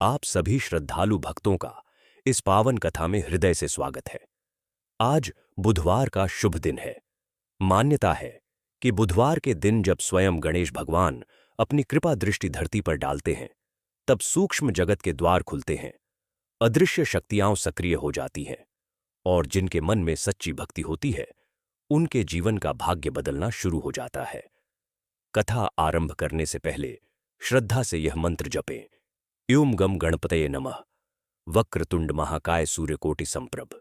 आप सभी श्रद्धालु भक्तों का इस पावन कथा में हृदय से स्वागत है। आज बुधवार का शुभ दिन है। मान्यता है कि बुधवार के दिन जब स्वयं गणेश भगवान अपनी कृपा दृष्टि धरती पर डालते हैं, तब सूक्ष्म जगत के द्वार खुलते हैं, अदृश्य शक्तियां सक्रिय हो जाती हैं और जिनके मन में सच्ची भक्ति होती है, उनके जीवन का भाग्य बदलना शुरू हो जाता है। कथा आरंभ करने से पहले श्रद्धा से यह मंत्र जपें। ॐ गम गणपतये नमः। वक्रतुंड महाकाय सूर्यकोटि संप्रभ।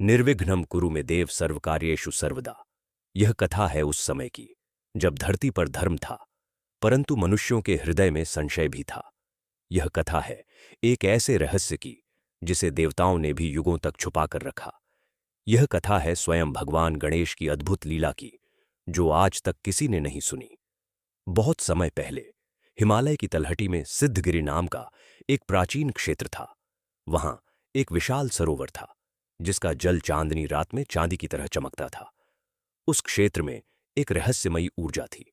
निर्विघ्नं कुरु मे देव सर्वकार्येषु सर्वदा। यह कथा है उस समय की जब धरती पर धर्म था, परंतु मनुष्यों के हृदय में संशय भी था। यह कथा है एक ऐसे रहस्य की जिसे देवताओं ने भी युगों तक छुपा कर रखा। यह कथा है स्वयं भगवान गणेश की अद्भुत लीला की, जो आज तक किसी ने नहीं सुनी। बहुत समय पहले हिमालय की तलहटी में सिद्धगिरि नाम का एक प्राचीन क्षेत्र था। वहां एक विशाल सरोवर था, जिसका जल चांदनी रात में चांदी की तरह चमकता था। उस क्षेत्र में एक रहस्यमयी ऊर्जा थी।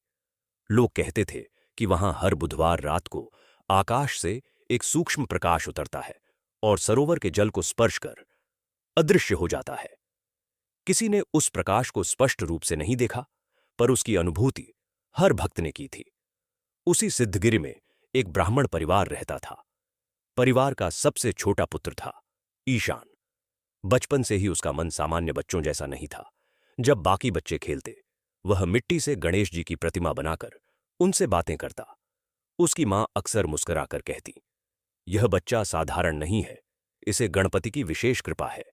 लोग कहते थे कि वहां हर बुधवार रात को आकाश से एक सूक्ष्म प्रकाश उतरता है और सरोवर के जल को स्पर्श कर अदृश्य हो जाता है। किसी ने उस प्रकाश को स्पष्ट रूप से नहीं देखा, पर उसकी अनुभूति हर भक्त ने की थी। उसी सिद्धगिरि में एक ब्राह्मण परिवार रहता था। परिवार का सबसे छोटा पुत्र था ईशान। बचपन से ही उसका मन सामान्य बच्चों जैसा नहीं था। जब बाकी बच्चे खेलते, वह मिट्टी से गणेश जी की प्रतिमा बनाकर उनसे बातें करता। उसकी मां अक्सर मुस्कुराकर कहती, यह बच्चा साधारण नहीं है, इसे गणपति की विशेष कृपा है।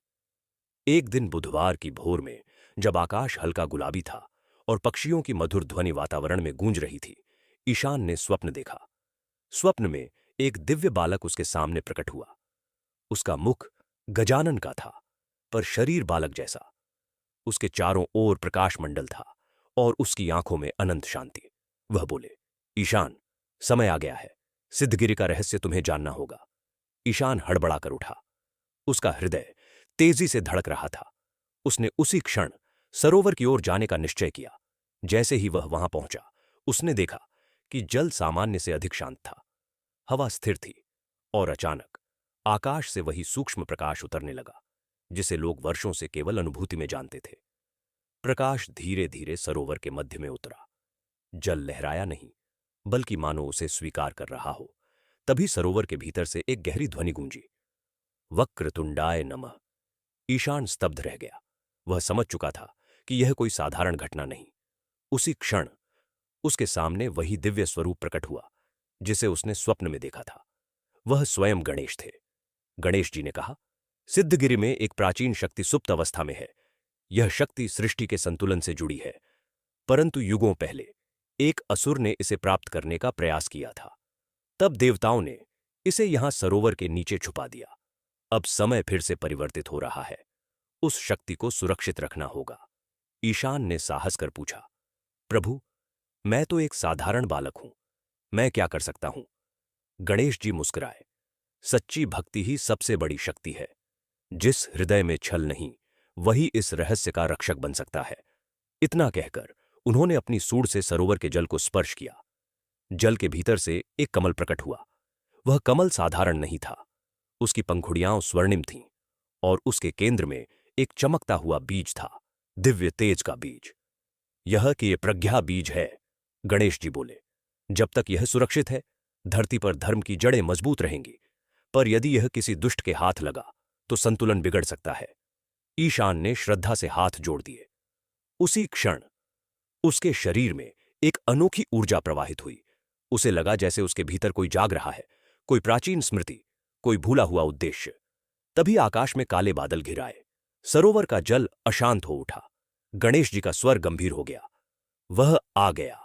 एक दिन बुधवार की भोर में जब आकाश हल्का गुलाबी था और पक्षियों की मधुर ध्वनि वातावरण में गूंज रही थी, ईशान ने स्वप्न देखा। स्वप्न में एक दिव्य बालक उसके सामने प्रकट हुआ। उसका मुख गजानन का था, पर शरीर बालक जैसा। उसके चारों ओर प्रकाश मंडल था और उसकी आंखों में अनंत शांति। वह बोले, ईशान, समय आ गया है। सिद्धगिरि का रहस्य तुम्हें जानना होगा। ईशान हड़बड़ाकर उठा। उसका हृदय तेजी से धड़क रहा था। उसने उसी क्षण सरोवर की ओर जाने का निश्चय किया। जैसे ही वह वहां पहुंचा, उसने देखा कि जल सामान्य से अधिक शांत था। हवा स्थिर थी और अचानक आकाश से वही सूक्ष्म प्रकाश उतरने लगा, जिसे लोग वर्षों से केवल अनुभूति में जानते थे। प्रकाश धीरे धीरे सरोवर के मध्य में उतरा। जल लहराया नहीं, बल्कि मानो उसे स्वीकार कर रहा हो। तभी सरोवर के भीतर से एक गहरी ध्वनि गूंजी, वक्रतुंडाय नमः। ईशान स्तब्ध रह गया। वह समझ चुका था कि यह कोई साधारण घटना नहीं। उसी क्षण उसके सामने वही दिव्य स्वरूप प्रकट हुआ जिसे उसने स्वप्न में देखा था। वह स्वयं गणेश थे। गणेश जी ने कहा, सिद्धगिरि में एक प्राचीन शक्ति सुप्त अवस्था में है। यह शक्ति सृष्टि के संतुलन से जुड़ी है, परंतु युगों पहले एक असुर ने इसे प्राप्त करने का प्रयास किया था। तब देवताओं ने इसे यहां सरोवर के नीचे छुपा दिया। अब समय फिर से परिवर्तित हो रहा है। उस शक्ति को सुरक्षित रखना होगा। ईशान ने साहस कर पूछा, प्रभु, मैं तो एक साधारण बालक हूं, मैं क्या कर सकता हूं? गणेश जी मुस्कुराए, सच्ची भक्ति ही सबसे बड़ी शक्ति है। जिस हृदय में छल नहीं, वही इस रहस्य का रक्षक बन सकता है। इतना कहकर उन्होंने अपनी सूंड से सरोवर के जल को स्पर्श किया। जल के भीतर से एक कमल प्रकट हुआ। वह कमल साधारण नहीं था। उसकी पंखुड़ियां स्वर्णिम थीं और उसके केंद्र में एक चमकता हुआ बीज था, दिव्य तेज का बीज। यह कि ये प्रज्ञा बीज है, गणेश जी बोले। जब तक यह सुरक्षित है, धरती पर धर्म की जड़ें मजबूत रहेंगी, पर यदि यह किसी दुष्ट के हाथ लगा तो संतुलन बिगड़ सकता है। ईशान ने श्रद्धा से हाथ जोड़ दिए। उसी क्षण उसके शरीर में एक अनोखी ऊर्जा प्रवाहित हुई। उसे लगा जैसे उसके भीतर कोई जाग रहा है, कोई प्राचीन स्मृति, कोई भूला हुआ उद्देश्य। तभी आकाश में काले बादल घिर आए। सरोवर का जल अशांत हो उठा। गणेश जी का स्वर गंभीर हो गया, वह आ गया।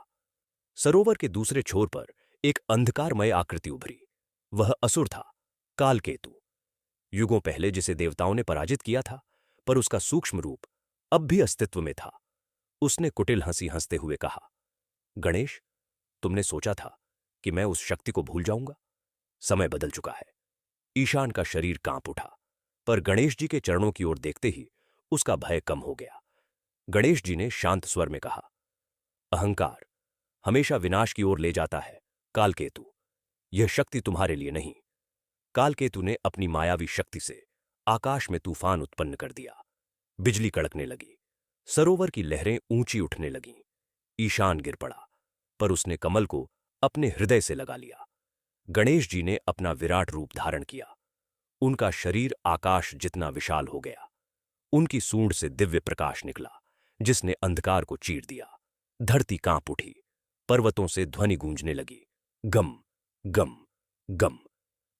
सरोवर के दूसरे छोर पर एक अंधकारमय आकृति उभरी। वह असुर था, कालकेतु। युगों पहले जिसे देवताओं ने पराजित किया था, पर उसका सूक्ष्म रूप अब भी अस्तित्व में था। उसने कुटिल हंसी हंसते हुए कहा, गणेश, तुमने सोचा था कि मैं उस शक्ति को भूल जाऊंगा? समय बदल चुका है। ईशान का शरीर कांप उठा, पर गणेश जी के चरणों की ओर देखते ही उसका भय कम हो गया। गणेश जी ने शांत स्वर में कहा, अहंकार हमेशा विनाश की ओर ले जाता है, कालकेतु। यह शक्ति तुम्हारे लिए नहीं, कालकेतु ने अपनी मायावी शक्ति से आकाश में तूफान उत्पन्न कर दिया। बिजली कड़कने लगी, सरोवर की लहरें ऊंची उठने लगीं। ईशान गिर पड़ा, पर उसने कमल को अपने हृदय से लगा लिया। गणेश जी ने अपना विराट रूप धारण किया। उनका शरीर आकाश जितना विशाल हो गया। उनकी सूंड से दिव्य प्रकाश निकला, जिसने अंधकार को चीर दिया। धरती कांप उठी, पर्वतों से ध्वनि गूंजने लगी, गम गम गम।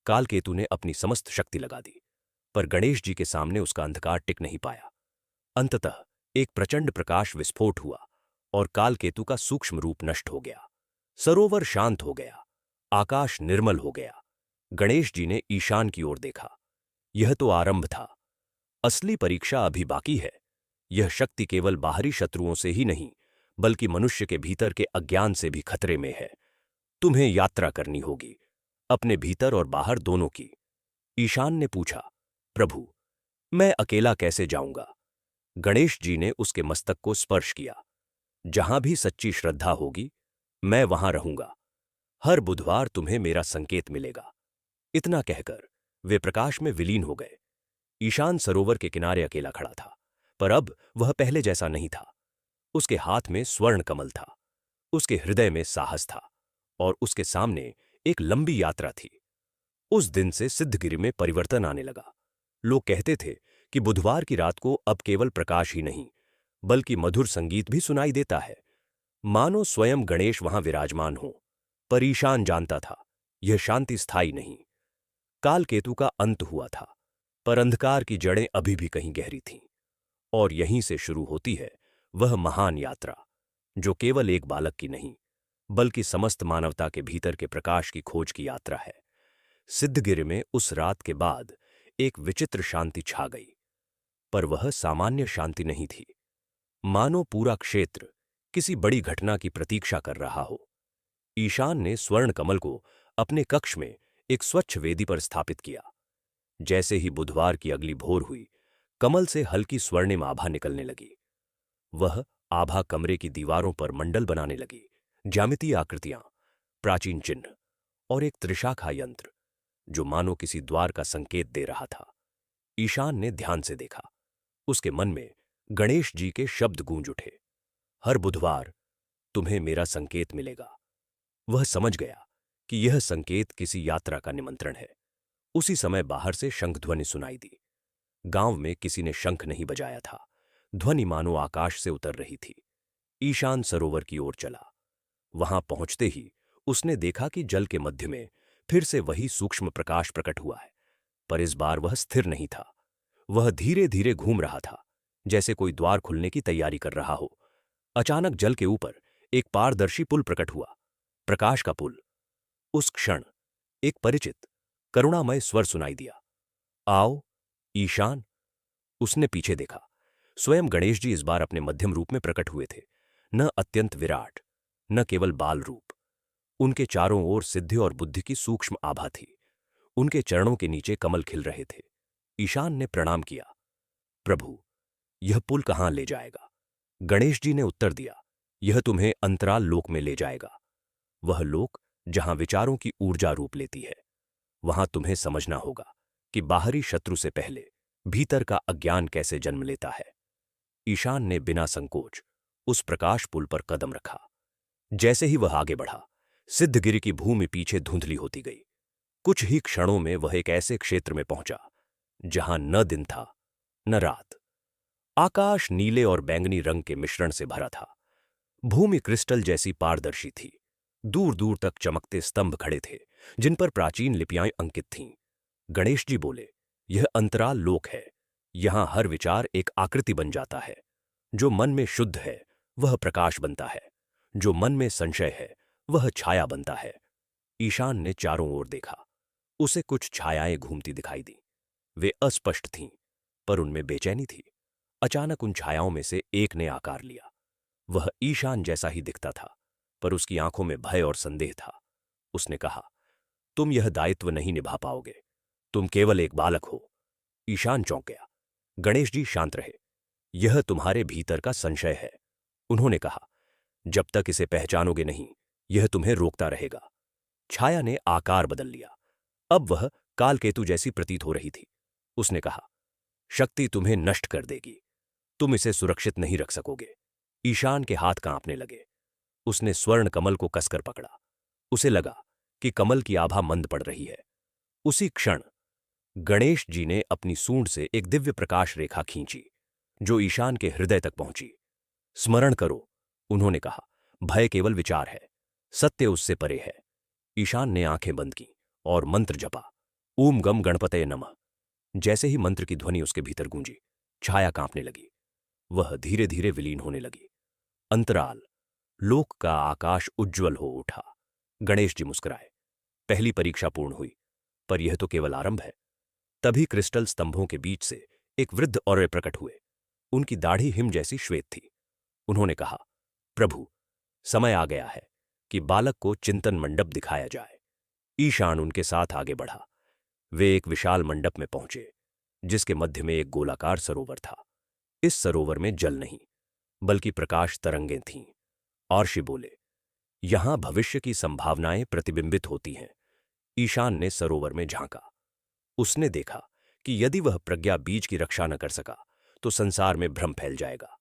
कालकेतु ने अपनी समस्त शक्ति लगा दी, पर गणेश जी के सामने उसका अंधकार टिक नहीं पाया। अंततः एक प्रचंड प्रकाश विस्फोट हुआ और कालकेतु का सूक्ष्म रूप नष्ट हो गया। सरोवर शांत हो गया, आकाश निर्मल हो गया। गणेश जी ने ईशान की ओर देखा। यह तो आरंभ था, असली परीक्षा अभी बाकी है। यह शक्ति केवल बाहरी शत्रुओं से ही नहीं, बल्कि मनुष्य के भीतर के अज्ञान से भी खतरे में है। तुम्हें यात्रा करनी होगी, अपने भीतर और बाहर दोनों की। ईशान ने पूछा, प्रभु, मैं अकेला कैसे जाऊंगा? गणेश जी ने उसके मस्तक को स्पर्श किया। जहां भी सच्ची श्रद्धा होगी, मैं वहां रहूंगा। हर बुधवार तुम्हें मेरा संकेत मिलेगा। इतना कहकर वे प्रकाश में विलीन हो गए। ईशान सरोवर के किनारे अकेला खड़ा था, पर अब वह पहले जैसा नहीं था। उसके हाथ में स्वर्ण कमल था, उसके हृदय में साहस था, और उसके सामने एक लंबी यात्रा थी। उस दिन से सिद्धगिरि में परिवर्तन आने लगा। लोग कहते थे कि बुधवार की रात को अब केवल प्रकाश ही नहीं, बल्कि मधुर संगीत भी सुनाई देता है, मानो स्वयं गणेश वहां विराजमान हो। पर ईशान जानता था, यह शांति स्थायी नहीं। कालकेतु का अंत हुआ था, पर अंधकार की जड़ें अभी भी कहीं गहरी थीं। और यहीं से शुरू होती है वह महान यात्रा, जो केवल एक बालक की नहीं, बल्कि समस्त मानवता के भीतर के प्रकाश की खोज की यात्रा है। सिद्धगिरि में उस रात के बाद एक विचित्र शांति छा गई, पर वह सामान्य शांति नहीं थी। मानो पूरा क्षेत्र किसी बड़ी घटना की प्रतीक्षा कर रहा हो। ईशान ने स्वर्ण कमल को अपने कक्ष में एक स्वच्छ वेदी पर स्थापित किया। जैसे ही बुधवार की अगली भोर हुई, कमल से हल्की स्वर्णिम आभा निकलने लगी। वह आभा कमरे की दीवारों पर मंडल बनाने लगी, ज्यामितीय आकृतियां, प्राचीन चिन्ह और एक त्रिशाखा यंत्र, जो मानो किसी द्वार का संकेत दे रहा था। ईशान ने ध्यान से देखा। उसके मन में गणेश जी के शब्द गूंज उठे, हर बुधवार तुम्हें मेरा संकेत मिलेगा। वह समझ गया कि यह संकेत किसी यात्रा का निमंत्रण है। उसी समय बाहर से शंख ध्वनि सुनाई दी। गांव में किसी ने शंख नहीं बजाया था। ध्वनि मानो आकाश से उतर रही थी। ईशान सरोवर की ओर चला। वहां पहुंचते ही उसने देखा कि जल के मध्य में फिर से वही सूक्ष्म प्रकाश प्रकट हुआ है, पर इस बार वह स्थिर नहीं था। वह धीरे धीरे घूम रहा था, जैसे कोई द्वार खुलने की तैयारी कर रहा हो। अचानक जल के ऊपर एक पारदर्शी पुल प्रकट हुआ, प्रकाश का पुल। उस क्षण एक परिचित करुणामय स्वर सुनाई दिया, आओ ईशान। उसने पीछे देखा। स्वयं गणेश जी इस बार अपने मध्यम रूप में प्रकट हुए थे, न अत्यंत विराट, न केवल बाल रूप। उनके चारों ओर सिद्धि और बुद्धि की सूक्ष्म आभा थी। उनके चरणों के नीचे कमल खिल रहे थे। ईशान ने प्रणाम किया, प्रभु, यह पुल कहां ले जाएगा? गणेश जी ने उत्तर दिया, यह तुम्हें अंतराल लोक में ले जाएगा। वह लोक जहां विचारों की ऊर्जा रूप लेती है। वहां तुम्हें समझना होगा कि बाहरी शत्रु से पहले भीतर का अज्ञान कैसे जन्म लेता है। ईशान ने बिना संकोच उस प्रकाश पुल पर कदम रखा। जैसे ही वह आगे बढ़ा, सिद्धगिरि की भूमि पीछे धुंधली होती गई। कुछ ही क्षणों में वह एक ऐसे क्षेत्र में पहुंचा जहां न दिन था न रात। आकाश नीले और बैंगनी रंग के मिश्रण से भरा था। भूमि क्रिस्टल जैसी पारदर्शी थी। दूर दूर तक चमकते स्तंभ खड़े थे, जिन पर प्राचीन लिपियां अंकित थीं। गणेश जी बोले, यह अंतराल लोक है। यहां हर विचार एक आकृति बन जाता है। जो मन में शुद्ध है वह प्रकाश बनता है, जो मन में संशय है वह छाया बनता है। ईशान ने चारों ओर देखा। उसे कुछ छायाएं घूमती दिखाई दी। वे अस्पष्ट थीं, पर उनमें बेचैनी थी। अचानक उन छायाओं में से एक ने आकार लिया। वह ईशान जैसा ही दिखता था, पर उसकी आंखों में भय और संदेह था। उसने कहा, तुम यह दायित्व नहीं निभा पाओगे। तुम केवल एक बालक हो। ईशान चौंक गया। गणेश जी शांत रहे। यह तुम्हारे भीतर का संशय है। उन्होंने कहा, जब तक इसे पहचानोगे नहीं, यह तुम्हें रोकता रहेगा। छाया ने आकार बदल लिया। अब वह कालकेतु जैसी प्रतीत हो रही थी। उसने कहा, शक्ति तुम्हें नष्ट कर देगी, तुम इसे सुरक्षित नहीं रख सकोगे। ईशान के हाथ कांपने लगे। उसने स्वर्ण कमल को कसकर पकड़ा। उसे लगा कि कमल की आभा मंद पड़ रही है। उसी क्षण गणेश जी ने अपनी सूंड से एक दिव्य प्रकाश रेखा खींची, जो ईशान के हृदय तक पहुंची। स्मरण करो, उन्होंने कहा, भय केवल विचार है, सत्य उससे परे है। ईशान ने आंखें बंद की और मंत्र जपा, ओम गम गणपतये नमः। जैसे ही मंत्र की ध्वनि उसके भीतर गूंजी, छाया कांपने लगी। वह धीरे धीरे विलीन होने लगी। अंतराल, लोक का आकाश उज्ज्वल हो उठा। गणेश जी मुस्कुराए। पहली परीक्षा पूर्ण हुई, पर यह तो केवल आरंभ है। तभी क्रिस्टल स्तंभों के बीच से एक वृद्ध औरत प्रकट हुए। उनकी दाढ़ी हिम जैसी श्वेत थी। उन्होंने कहा, प्रभु, समय आ गया है कि बालक को चिंतन मंडप दिखाया जाए। ईशान उनके साथ आगे बढ़ा। वे एक विशाल मंडप में पहुंचे, जिसके मध्य में एक गोलाकार सरोवर था। इस सरोवर में जल नहीं, बल्कि प्रकाश तरंगें थीं। अर्षि बोले, यहां भविष्य की संभावनाएं प्रतिबिंबित होती हैं। ईशान ने सरोवर में झांका। उसने देखा कि यदि वह प्रज्ञा बीज की रक्षा न कर सका, तो संसार में भ्रम फैल जाएगा।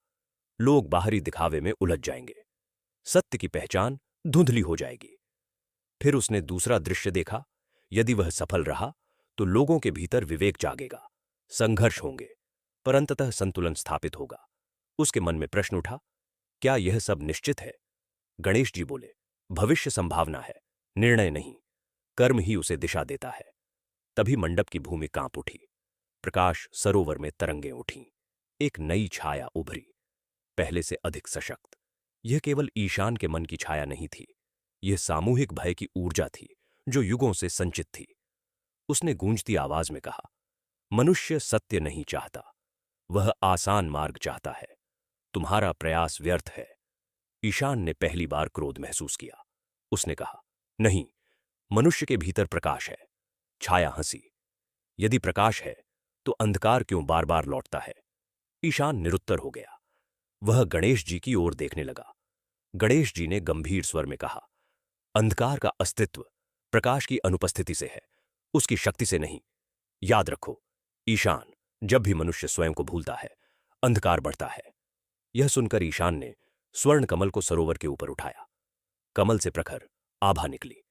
लोग बाहरी दिखावे में उलझ जाएंगे। सत्य की पहचान धुंधली हो जाएगी। फिर उसने दूसरा दृश्य देखा। यदि वह सफल रहा, तो लोगों के भीतर विवेक जागेगा, संघर्ष होंगे, पर अंततः संतुलन स्थापित होगा। उसके मन में प्रश्न उठा, क्या यह सब निश्चित है? गणेश जी बोले, भविष्य संभावना है, निर्णय नहीं। कर्म ही उसे दिशा देता है। तभी मंडप की भूमि कांप उठी। प्रकाश सरोवर में तरंगें उठीं। एक नई छाया उभरी, पहले से अधिक सशक्त। यह केवल ईशान के मन की छाया नहीं थी, यह सामूहिक भय की ऊर्जा थी, जो युगों से संचित थी। उसने गूंजती आवाज में कहा, मनुष्य सत्य नहीं चाहता, वह आसान मार्ग चाहता है। तुम्हारा प्रयास व्यर्थ है। ईशान ने पहली बार क्रोध महसूस किया। उसने कहा, नहीं, मनुष्य के भीतर प्रकाश है। छाया हंसी, यदि प्रकाश है, तो अंधकार क्यों बार बार लौटता है? ईशान निरुत्तर हो गया। वह गणेश जी की ओर देखने लगा। गणेश जी ने गंभीर स्वर में कहा, अंधकार का अस्तित्व प्रकाश की अनुपस्थिति से है, उसकी शक्ति से नहीं। याद रखो ईशान, जब भी मनुष्य स्वयं को भूलता है, अंधकार बढ़ता है। यह सुनकर ईशान ने स्वर्ण कमल को सरोवर के ऊपर उठाया। कमल से प्रखर आभा निकली।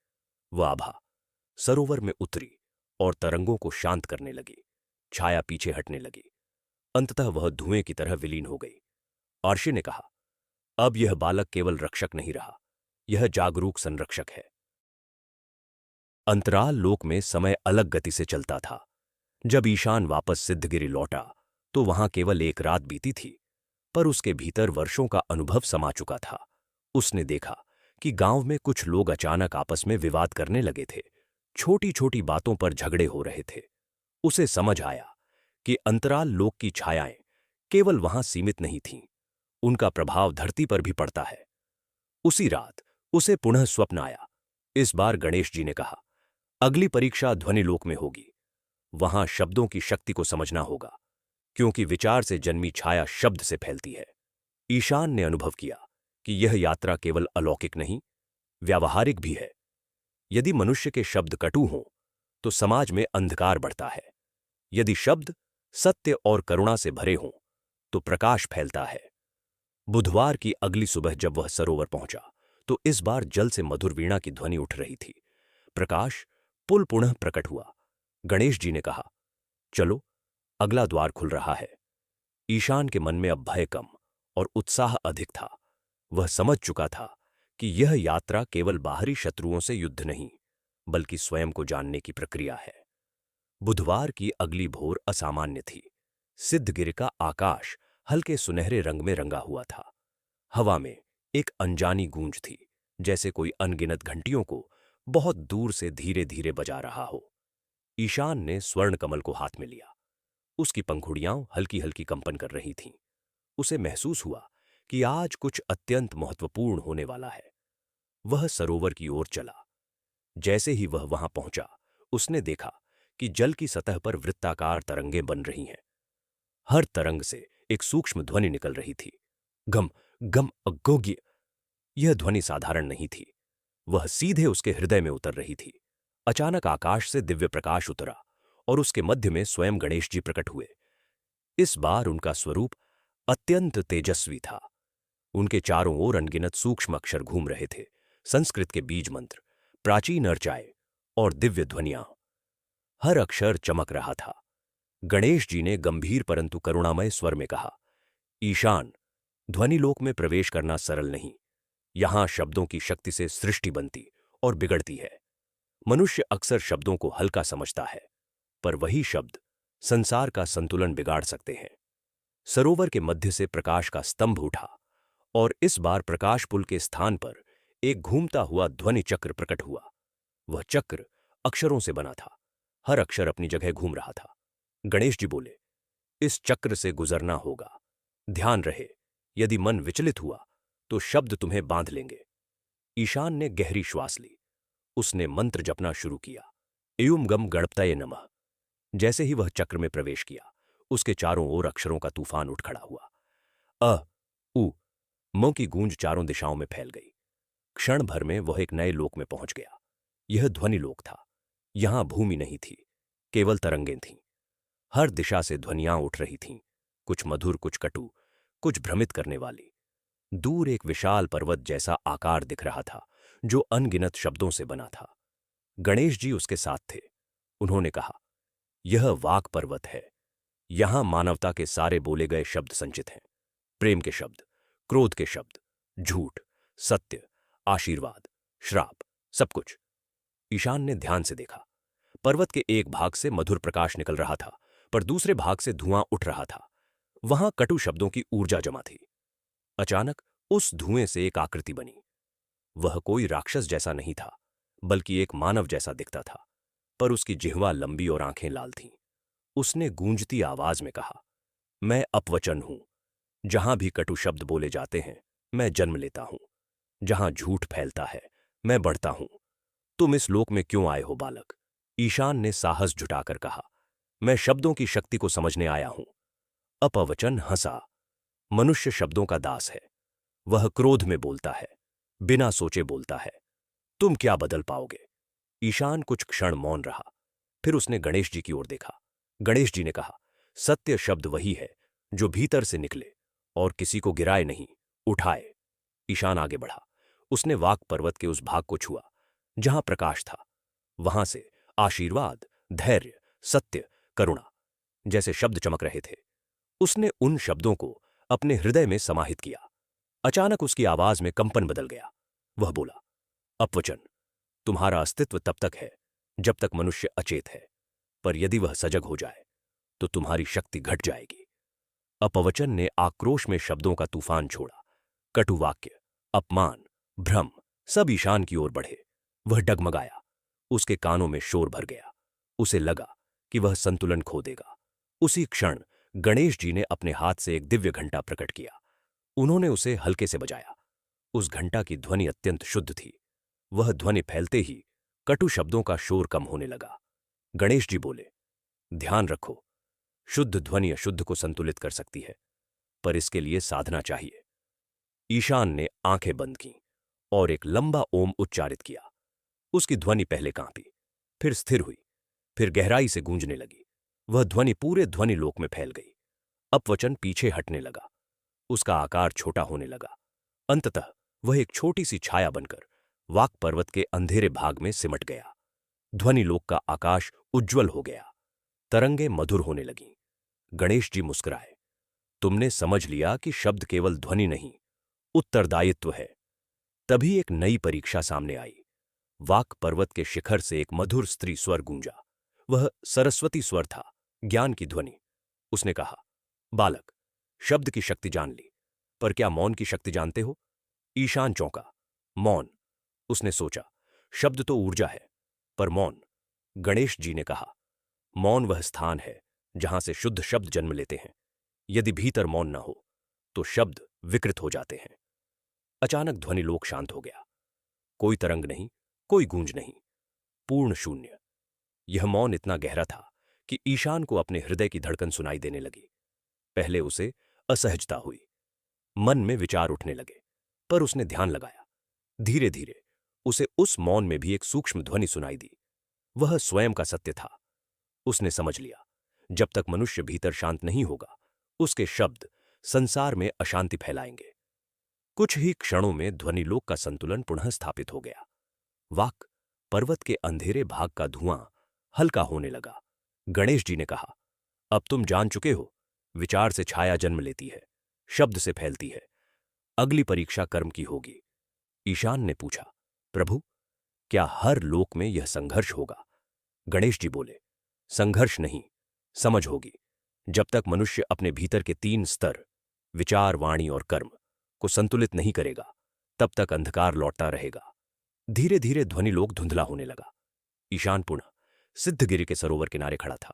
वह आभा सरोवर में उतरी और तरंगों को शांत करने लगी। छाया पीछे हटने लगी। अंततः वह धुएं की तरह विलीन हो गई। अर्षि ने कहा, अब यह बालक केवल रक्षक नहीं रहा, यह जागरूक संरक्षक है। अंतराल लोक में समय अलग गति से चलता था। जब ईशान वापस सिद्धगिरी लौटा, तो वहां केवल एक रात बीती थी, पर उसके भीतर वर्षों का अनुभव समा चुका था। उसने देखा कि गांव में कुछ लोग अचानक आपस में विवाद करने लगे थे। छोटी छोटी बातों पर झगड़े हो रहे थे। उसे समझ आया कि अंतराल लोक की छायाएं केवल वहां सीमित नहीं थीं, उनका प्रभाव धरती पर भी पड़ता है। उसी रात उसे पुनः स्वप्न आया। इस बार गणेश जी ने कहा, अगली परीक्षा ध्वनिलोक में होगी। वहां शब्दों की शक्ति को समझना होगा, क्योंकि विचार से जन्मी छाया शब्द से फैलती है। ईशान ने अनुभव किया कि यह यात्रा केवल अलौकिक नहीं, व्यावहारिक भी है। यदि मनुष्य के शब्द कटु हों, तो समाज में अंधकार बढ़ता है। यदि शब्द सत्य और करुणा से भरे हों, तो प्रकाश फैलता है। बुधवार की अगली सुबह जब वह सरोवर पहुंचा, तो इस बार जल से मधुर वीणा की ध्वनि उठ रही थी। प्रकाश पुल पुनः प्रकट हुआ। गणेश जी ने कहा, चलो, अगला द्वार खुल रहा है। ईशान के मन में अब भय कम और उत्साह अधिक था। वह समझ चुका था कि यह यात्रा केवल बाहरी शत्रुओं से युद्ध नहीं, बल्कि स्वयं को जानने की प्रक्रिया है। बुधवार की अगली भोर असामान्य थी। सिद्धगिरि का आकाश हल्के सुनहरे रंग में रंगा हुआ था। हवा में एक अनजानी गूंज थी, जैसे कोई अनगिनत घंटियों को बहुत दूर से धीरे धीरे बजा रहा हो। ईशान ने स्वर्ण कमल को हाथ में लिया। उसकी पंखुड़ियां हल्की हल्की कंपन कर रही थीं। उसे महसूस हुआ कि आज कुछ अत्यंत महत्वपूर्ण होने वाला है। वह सरोवर की ओर चला। जैसे ही वह वहां पहुंचा, उसने देखा कि जल की सतह पर वृत्ताकार तरंगें बन रही हैं। हर तरंग से एक सूक्ष्म ध्वनि निकल रही थी, गम गम अगोग्य। यह ध्वनि साधारण नहीं थी, वह सीधे उसके हृदय में उतर रही थी। अचानक आकाश से दिव्य प्रकाश उतरा और उसके मध्य में स्वयं गणेश जी प्रकट हुए। इस बार उनका स्वरूप अत्यंत तेजस्वी था। उनके चारों ओर अनगिनत सूक्ष्म अक्षर घूम रहे थे, संस्कृत के बीज मंत्र, प्राचीन अर्चाएं और दिव्य ध्वनियां। हर अक्षर चमक रहा था। गणेश जी ने गंभीर परंतु करुणामय स्वर में कहा, ईशान, ध्वनिलोक में प्रवेश करना सरल नहीं। यहां शब्दों की शक्ति से सृष्टि बनती और बिगड़ती है। मनुष्य अक्सर शब्दों को हल्का समझता है, पर वही शब्द संसार का संतुलन बिगाड़ सकते हैं। सरोवर के मध्य से प्रकाश का स्तंभ उठा और इस बार प्रकाश पुल के स्थान पर एक घूमता हुआ ध्वनि चक्र प्रकट हुआ। वह चक्र अक्षरों से बना था। हर अक्षर अपनी जगह घूम रहा था। गणेश जी बोले, इस चक्र से गुजरना होगा। ध्यान रहे, यदि मन विचलित हुआ तो शब्द तुम्हें बांध लेंगे। ईशान ने गहरी श्वास ली। उसने मंत्र जपना शुरू किया, एयुम गम गणपतये नमः। जैसे ही वह चक्र में प्रवेश किया, उसके चारों ओर अक्षरों का तूफान उठ खड़ा हुआ। अ, उ, म की गूंज चारों दिशाओं में फैल गई। क्षण भर में वह एक नए लोक में पहुंच गया। यह ध्वनि लोक था। यहां भूमि नहीं थी, केवल तरंगें थीं। हर दिशा से ध्वनियां उठ रही थीं, कुछ मधुर, कुछ कटु, कुछ भ्रमित करने वाली। दूर एक विशाल पर्वत जैसा आकार दिख रहा था, जो अनगिनत शब्दों से बना था। गणेश जी उसके साथ थे। उन्होंने कहा, यह वाक पर्वत है। यहां मानवता के सारे बोले गए शब्द संचित हैं। प्रेम के शब्द, क्रोध के शब्द, झूठ, सत्य, आशीर्वाद, श्राप, सब कुछ। ईशान ने ध्यान से देखा। पर्वत के एक भाग से मधुर प्रकाश निकल रहा था, पर दूसरे भाग से धुआं उठ रहा था। वहां कटु शब्दों की ऊर्जा जमा थी। अचानक उस धुएं से एक आकृति बनी। वह कोई राक्षस जैसा नहीं था, बल्कि एक मानव जैसा दिखता था, पर उसकी जिह्वा लंबी और आंखें लाल थीं। उसने गूंजती आवाज में कहा, मैं अपवचन हूं। जहां भी कटु शब्द बोले जाते हैं, मैं जन्म लेता हूं। जहां झूठ फैलता है, मैं बढ़ता हूं। तुम इस लोक में क्यों आए हो बालक? ईशान ने साहस जुटाकर कहा, मैं शब्दों की शक्ति को समझने आया हूं। अपवचन हंसा। मनुष्य शब्दों का दास है। वह क्रोध में बोलता है, बिना सोचे बोलता है। तुम क्या बदल पाओगे? ईशान कुछ क्षण मौन रहा। फिर उसने गणेश जी की ओर देखा। गणेश जी ने कहा, सत्य शब्द वही है जो भीतर से निकले और किसी को गिराए नहीं, उठाए। ईशान आगे बढ़ा। उसने वाक पर्वत के उस भाग को छुआ जहां प्रकाश था। वहां से आशीर्वाद, धैर्य, सत्य, करुणा जैसे शब्द चमक रहे थे। उसने उन शब्दों को अपने हृदय में समाहित किया। अचानक उसकी आवाज में कंपन बदल गया। वह बोला, अपवचन, तुम्हारा अस्तित्व तब तक है जब तक मनुष्य अचेत है, पर यदि वह सजग हो जाए तो तुम्हारी शक्ति घट जाएगी। अपवचन ने आक्रोश में शब्दों का तूफान छोड़ा। कटुवाक्य, अपमान, भ्रम सब ईशान की ओर बढ़े। वह डगमगाया। उसके कानों में शोर भर गया। उसे लगा कि वह संतुलन खो देगा। उसी क्षण गणेश जी ने अपने हाथ से एक दिव्य घंटा प्रकट किया। उन्होंने उसे हल्के से बजाया। उस घंटा की ध्वनि अत्यंत शुद्ध थी। वह ध्वनि फैलते ही कटु शब्दों का शोर कम होने लगा। गणेश जी बोले, ध्यान रखो, शुद्ध ध्वनि अशुद्ध को संतुलित कर सकती है, पर इसके लिए साधना चाहिए। ईशान ने आंखें बंद की और एक लंबा ओम उच्चारित किया। उसकी ध्वनि पहले कांपी, फिर स्थिर हुई, फिर गहराई से गूंजने लगी। वह ध्वनि पूरे ध्वनि लोक में फैल गई। अपवचन पीछे हटने लगा। उसका आकार छोटा होने लगा। अंततः वह एक छोटी सी छाया बनकर वाक पर्वत के अंधेरे भाग में सिमट गया। ध्वनि लोक का आकाश उज्ज्वल हो गया। तरंगें मधुर होने लगीं। गणेश जी मुस्कुराए। तुमने समझ लिया कि शब्द केवल ध्वनि नहीं, उत्तरदायित्व है। तभी एक नई परीक्षा सामने आई। वाक पर्वत के शिखर से एक मधुर स्त्री स्वर गूंजा। वह सरस्वती स्वर था, ज्ञान की ध्वनि। उसने कहा, बालक, शब्द की शक्ति जान ली, पर क्या मौन की शक्ति जानते हो? ईशान चौंका। मौन? उसने सोचा, शब्द तो ऊर्जा है, पर मौन? गणेश जी ने कहा, मौन वह स्थान है जहां से शुद्ध शब्द जन्म लेते हैं। यदि भीतर मौन न हो तो शब्द विकृत हो जाते हैं। अचानक ध्वनिलोक शांत हो गया। कोई तरंग नहीं, कोई गूंज नहीं, पूर्ण शून्य। यह मौन इतना गहरा था कि ईशान को अपने हृदय की धड़कन सुनाई देने लगी। पहले उसे असहजता हुई, मन में विचार उठने लगे, पर उसने ध्यान लगाया। धीरे धीरे उसे उस मौन में भी एक सूक्ष्म ध्वनि सुनाई दी। वह स्वयं का सत्य था। उसने समझ लिया, जब तक मनुष्य भीतर शांत नहीं होगा, उसके शब्द संसार में अशांति फैलाएंगे। कुछ ही क्षणों में ध्वनिलोक का संतुलन पुनः स्थापित हो गया। वाक पर्वत के अंधेरे भाग का धुआं हल्का होने लगा। गणेश जी ने कहा, अब तुम जान चुके हो, विचार से छाया जन्म लेती है, शब्द से फैलती है। अगली परीक्षा कर्म की होगी। ईशान ने पूछा, प्रभु, क्या हर लोक में यह संघर्ष होगा? गणेश जी बोले, संघर्ष नहीं, समझ होगी। जब तक मनुष्य अपने भीतर के 3 स्तर, विचार, वाणी और कर्म, को संतुलित नहीं करेगा, तब तक अंधकार लौटता रहेगा। धीरे धीरे ध्वनिलोक धुंधला होने लगा। ईशान पुनः सिद्धगिरि के सरोवर किनारे खड़ा था,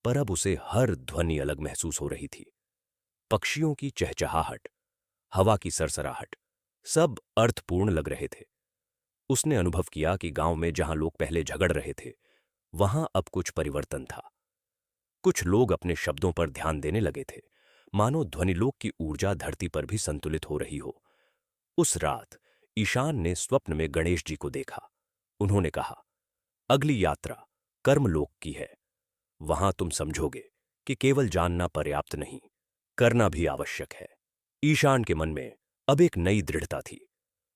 पर अब उसे हर ध्वनि अलग महसूस हो रही थी। पक्षियों की चहचहाहट, हवा की सरसराहट, सब अर्थपूर्ण लग रहे थे। उसने अनुभव किया कि गांव में जहां लोग पहले झगड़ रहे थे, वहां अब कुछ परिवर्तन था। कुछ लोग अपने शब्दों पर ध्यान देने लगे थे, मानो ध्वनिलोक की ऊर्जा धरती पर भी संतुलित हो रही हो। उस रात ईशान ने स्वप्न में गणेश जी को देखा। उन्होंने कहा, अगली यात्रा कर्मलोक की है। वहां तुम समझोगे कि केवल जानना पर्याप्त नहीं, करना भी आवश्यक है। ईशान के मन में अब एक नई दृढ़ता थी।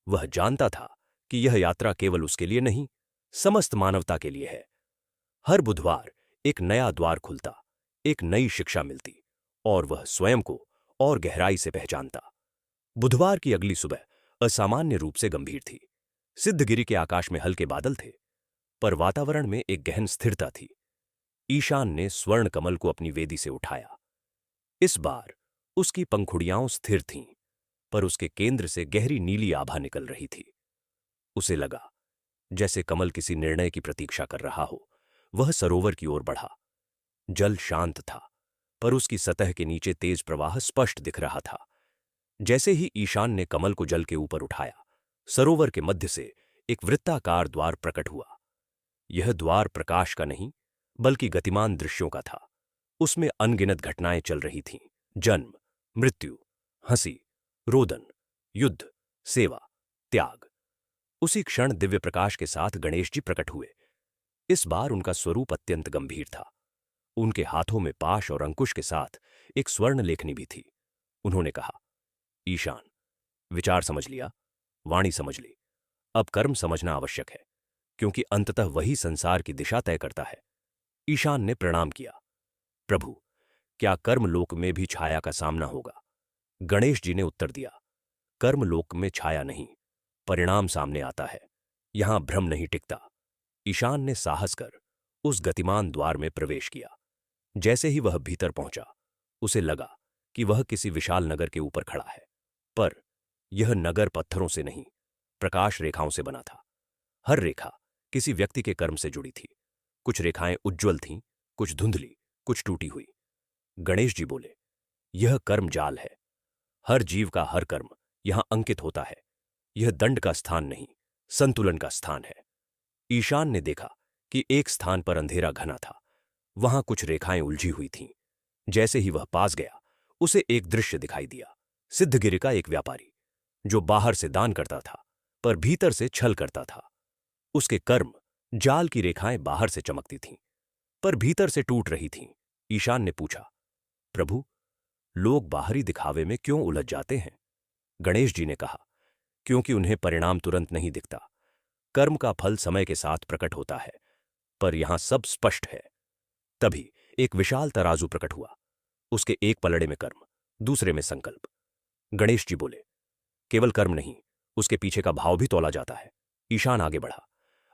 वह जानता था कि यह यात्रा केवल उसके लिए नहीं, समस्त मानवता के लिए है। हर बुधवार एक नया द्वार खुलता, एक नई शिक्षा मिलती, और वह स्वयं को और गहराई से पहचानता। बुधवार की अगली सुबह असामान्य रूप से गंभीर थी। सिद्धगिरि के आकाश में हल्के बादल थे, पर वातावरण में एक गहन स्थिरता थी। ईशान ने स्वर्ण कमल को अपनी वेदी से उठाया। इस बार उसकी पंखुड़ियां स्थिर थीं, पर उसके केंद्र से गहरी नीली आभा निकल रही थी। उसे लगा जैसे कमल किसी निर्णय की प्रतीक्षा कर रहा हो। वह सरोवर की ओर बढ़ा। जल शांत था, पर उसकी सतह के नीचे तेज प्रवाह स्पष्ट दिख रहा था। जैसे ही ईशान ने कमल को जल के ऊपर उठाया, सरोवर के मध्य से एक वृत्ताकार द्वार प्रकट हुआ। यह द्वार प्रकाश का नहीं, बल्कि गतिमान दृश्यों का था। उसमें अनगिनत घटनाएं चल रही थीं, जन्म, मृत्यु, हंसी, रोदन, युद्ध, सेवा, त्याग। उसी क्षण दिव्य प्रकाश के साथ गणेश जी प्रकट हुए। इस बार उनका स्वरूप अत्यंत गंभीर था। उनके हाथों में पाश और अंकुश के साथ एक स्वर्ण लेखनी भी थी। उन्होंने कहा, ईशान, विचार समझ लिया, वाणी समझ ली, अब कर्म समझना आवश्यक है, क्योंकि अंततः वही संसार की दिशा तय करता है। ईशान ने प्रणाम किया, प्रभु, क्या कर्मलोक में भी छाया का सामना होगा? गणेश जी ने उत्तर दिया, कर्मलोक में छाया नहीं, परिणाम सामने आता है। यहां भ्रम नहीं टिकता। ईशान ने साहस कर उस गतिमान द्वार में प्रवेश किया। जैसे ही वह भीतर पहुंचा, उसे लगा कि वह किसी विशाल नगर के ऊपर खड़ा है। पर यह नगर पत्थरों से नहीं, प्रकाश रेखाओं से बना था। हर रेखा किसी व्यक्ति के कर्म से जुड़ी थी। कुछ रेखाएं उज्ज्वल थीं, कुछ धुंधली, कुछ टूटी हुई। गणेश जी बोले, यह कर्म जाल है। हर जीव का हर कर्म यहां अंकित होता है। यह दंड का स्थान नहीं, संतुलन का स्थान है। ईशान ने देखा कि एक स्थान पर अंधेरा घना था। वहां कुछ रेखाएं उलझी हुई थीं। जैसे ही वह पास गया, उसे एक दृश्य दिखाई दिया। सिद्धगिरि का एक व्यापारी, जो बाहर से दान करता था, पर भीतर से छल करता था। उसके कर्म जाल की रेखाएं बाहर से चमकती थीं, पर भीतर से टूट रही थीं। ईशान ने पूछा, प्रभु, लोग बाहरी दिखावे में क्यों उलझ जाते हैं? गणेश जी ने कहा, क्योंकि उन्हें परिणाम तुरंत नहीं दिखता। कर्म का फल समय के साथ प्रकट होता है, पर यहां सब स्पष्ट है। तभी एक विशाल तराजू प्रकट हुआ। उसके एक पलड़े में कर्म, दूसरे में संकल्प। गणेश जी बोले, केवल कर्म नहीं, उसके पीछे का भाव भी तौला जाता है। ईशान आगे बढ़ा।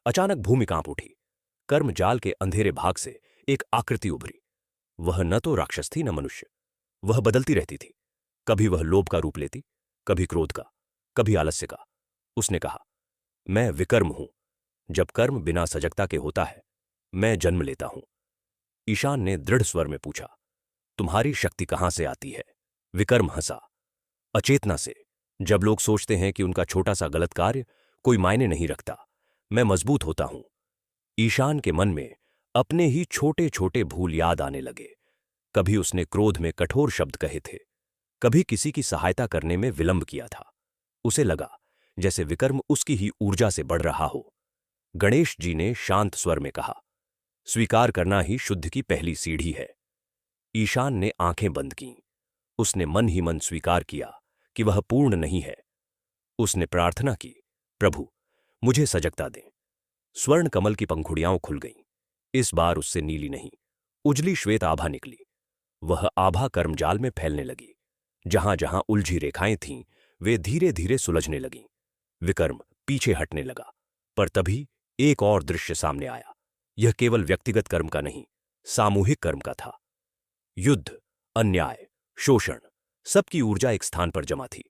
अचानक भूमि कांप उठी। कर्म जाल के अंधेरे भाग से एक आकृति उभरी। वह न तो राक्षस थी, न मनुष्य। वह बदलती रहती थी। कभी वह लोभ का रूप लेती, कभी क्रोध का, कभी आलस्य का। उसने कहा, मैं विकर्म हूं। जब कर्म बिना सजगता के होता है, मैं जन्म लेता हूं। ईशान ने दृढ़ स्वर में पूछा, तुम्हारी शक्ति कहां से आती है? विकर्म हंसा, अचेतना से। जब लोग सोचते हैं कि उनका छोटा सा गलत कार्य कोई मायने नहीं रखता, मैं मजबूत होता हूं। ईशान के मन में अपने ही छोटे छोटे भूल याद आने लगे। कभी उसने क्रोध में कठोर शब्द कहे थे, कभी किसी की सहायता करने में विलंब किया था। उसे लगा जैसे विकर्म उसकी ही ऊर्जा से बढ़ रहा हो। गणेश जी ने शांत स्वर में कहा, स्वीकार करना ही शुद्ध की पहली सीढ़ी है। ईशान ने आंखें बंद कीं। उसने मन ही मन स्वीकार किया कि वह पूर्ण नहीं है। उसने प्रार्थना की, प्रभु मुझे सजगता दें। स्वर्ण कमल की पंखुड़ियां खुल गईं। इस बार उससे नीली नहीं, उजली श्वेत आभा निकली। वह आभा कर्मजाल में फैलने लगी। जहां जहां उलझी रेखाएं थीं, वे धीरे धीरे सुलझने लगीं। विकर्म पीछे हटने लगा। पर तभी एक और दृश्य सामने आया। यह केवल व्यक्तिगत कर्म का नहीं, सामूहिक कर्म का था। युद्ध, अन्याय, शोषण, सबकी ऊर्जा एक स्थान पर जमा थी।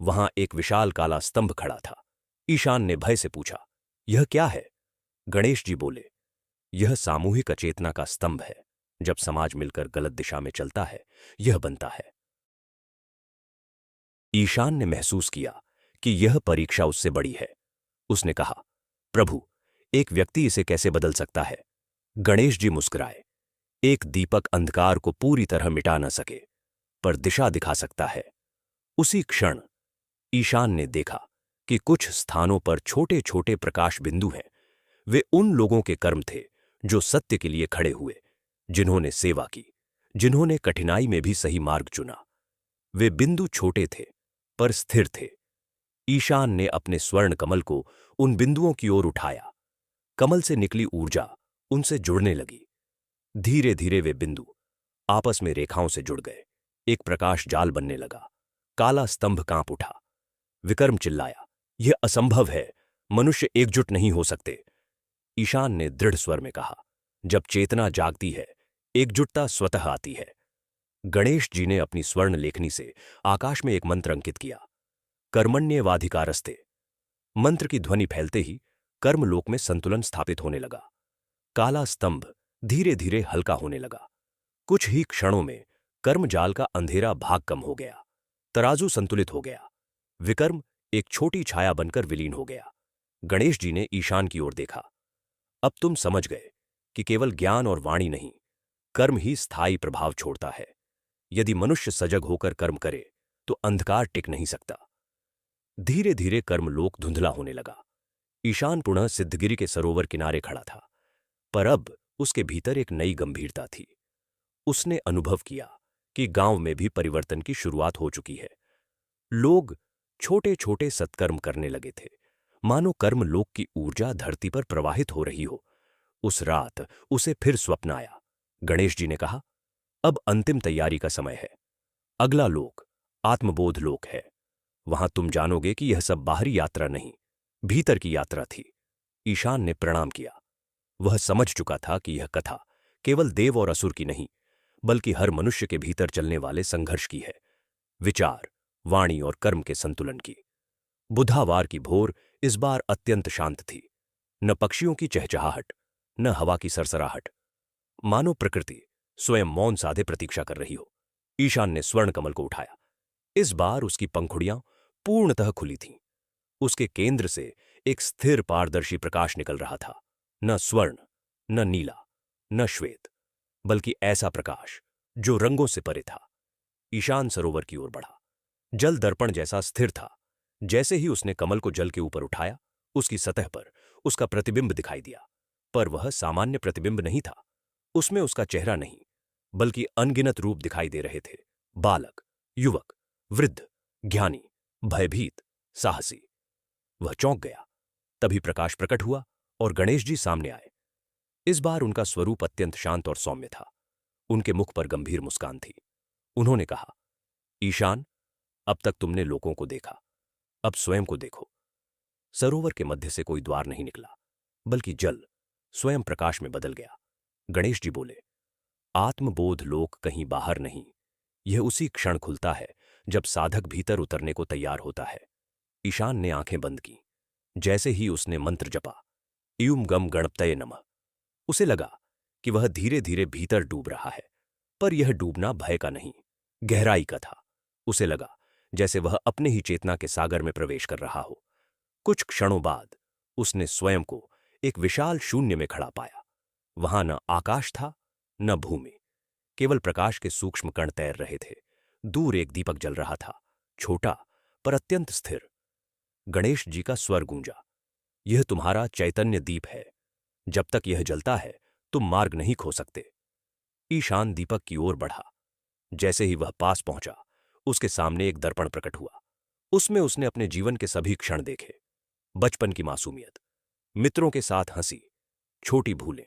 वहां एक विशाल काला स्तंभ खड़ा था। ईशान ने भय से पूछा, यह क्या है? गणेश जी बोले, यह सामूहिक अचेतना का स्तंभ है। जब समाज मिलकर गलत दिशा में चलता है, यह बनता है। ईशान ने महसूस किया कि यह परीक्षा उससे बड़ी है। उसने कहा, प्रभु एक व्यक्ति इसे कैसे बदल सकता है? गणेश जी मुस्कुराए। एक दीपक अंधकार को पूरी तरह मिटा न सके, पर दिशा दिखा सकता है। उसी क्षण ईशान ने देखा कि कुछ स्थानों पर छोटे छोटे प्रकाश बिंदु हैं। वे उन लोगों के कर्म थे जो सत्य के लिए खड़े हुए, जिन्होंने सेवा की, जिन्होंने कठिनाई में भी सही मार्ग चुना। वे बिंदु छोटे थे पर स्थिर थे। ईशान ने अपने स्वर्ण कमल को उन बिंदुओं की ओर उठाया। कमल से निकली ऊर्जा उनसे जुड़ने लगी। धीरे धीरे वे बिंदु आपस में रेखाओं से जुड़ गए। एक प्रकाश जाल बनने लगा। काला स्तंभ कांप उठा। विक्रम चिल्लाया, यह असंभव है, मनुष्य एकजुट नहीं हो सकते। ईशान ने दृढ़ स्वर में कहा, जब चेतना जागती है, एकजुटता स्वतः आती है। गणेश जी ने अपनी स्वर्ण लेखनी से आकाश में एक मंत्र अंकित किया, कर्मण्येवाधिकारस्ते। मंत्र की ध्वनि फैलते ही कर्मलोक में संतुलन स्थापित होने लगा। काला स्तंभ धीरे धीरे हल्का होने लगा। कुछ ही क्षणों में कर्मजाल का अंधेरा भाग कम हो गया। तराजू संतुलित हो गया। विकर्म एक छोटी छाया बनकर विलीन हो गया। गणेश जी ने ईशान की ओर देखा। अब तुम समझ गए कि केवल ज्ञान और वाणी नहीं, कर्म ही स्थायी प्रभाव छोड़ता है। यदि मनुष्य सजग होकर कर्म करे तो अंधकार टिक नहीं सकता। धीरे धीरे कर्मलोक धुंधला होने लगा। ईशान पुनः सिद्धगिरी के सरोवर किनारे खड़ा था, पर अब उसके भीतर एक नई गंभीरता थी। उसने अनुभव किया कि गांव में भी परिवर्तन की शुरुआत हो चुकी है। लोग छोटे छोटे सत्कर्म करने लगे थे, मानो कर्मलोक की ऊर्जा धरती पर प्रवाहित हो रही हो। उस रात उसे फिर स्वप्न आया। गणेश जी ने कहा, अब अंतिम तैयारी का समय है। अगला लोक आत्मबोध लोक है। वहां तुम जानोगे कि यह सब बाहरी यात्रा नहीं, भीतर की यात्रा थी। ईशान ने प्रणाम किया। वह समझ चुका था कि यह कथा केवल देव और असुर की नहीं, बल्कि हर मनुष्य के भीतर चलने वाले संघर्ष की है, विचार, वाणी और कर्म के संतुलन की। बुधवार की भोर इस बार अत्यंत शांत थी। न पक्षियों की चहचहाहट, न हवा की सरसराहट, मानो प्रकृति स्वयं मौन साधे प्रतीक्षा कर रही हो। ईशान ने स्वर्ण कमल को उठाया। इस बार उसकी पंखुड़ियां पूर्णतः खुली थीं। उसके केंद्र से एक स्थिर पारदर्शी प्रकाश निकल रहा था। न स्वर्ण, न नीला, न श्वेत, बल्कि ऐसा प्रकाश जो रंगों से परे था। ईशान सरोवर की ओर बढ़ा। जल दर्पण जैसा स्थिर था। जैसे ही उसने कमल को जल के ऊपर उठाया, उसकी सतह पर उसका प्रतिबिंब दिखाई दिया। पर वह सामान्य प्रतिबिंब नहीं था। उसमें उसका चेहरा नहीं, बल्कि अनगिनत रूप दिखाई दे रहे थे। बालक, युवक, वृद्ध, ज्ञानी, भयभीत, साहसी। वह चौंक गया। तभी प्रकाश प्रकट हुआ और गणेश जी सामने आए। इस बार उनका स्वरूप अत्यंत शांत और सौम्य था। उनके मुख पर गंभीर मुस्कान थी। उन्होंने कहा, ईशान, अब तक तुमने लोगों को देखा, अब स्वयं को देखो। सरोवर के मध्य से कोई द्वार नहीं निकला, बल्कि जल स्वयं प्रकाश में बदल गया। गणेश जी बोले, आत्मबोध लोक कहीं बाहर नहीं, यह उसी क्षण खुलता है जब साधक भीतर उतरने को तैयार होता है। ईशान ने आंखें बंद की। जैसे ही उसने मंत्र जपा, इयुम गम गणपतये नमः, उसे लगा कि वह धीरे धीरे भीतर डूब रहा है। पर यह डूबना भय का नहीं, गहराई का था। उसे लगा जैसे वह अपने ही चेतना के सागर में प्रवेश कर रहा हो। कुछ क्षणों बाद उसने स्वयं को एक विशाल शून्य में खड़ा पाया। वहां न आकाश था, न भूमि, केवल प्रकाश के सूक्ष्म कण तैर रहे थे। दूर एक दीपक जल रहा था, छोटा पर अत्यंत स्थिर। गणेश जी का स्वर गूंजा, यह तुम्हारा चैतन्य दीप है। जब तक यह जलता है तुम मार्ग नहीं खो सकते। ईशान दीपक की ओर बढ़ा। जैसे ही वह पास पहुंचा, उसके सामने एक दर्पण प्रकट हुआ। उसमें उसने अपने जीवन के सभी क्षण देखे। बचपन की मासूमियत, मित्रों के साथ हंसी, छोटी भूलें,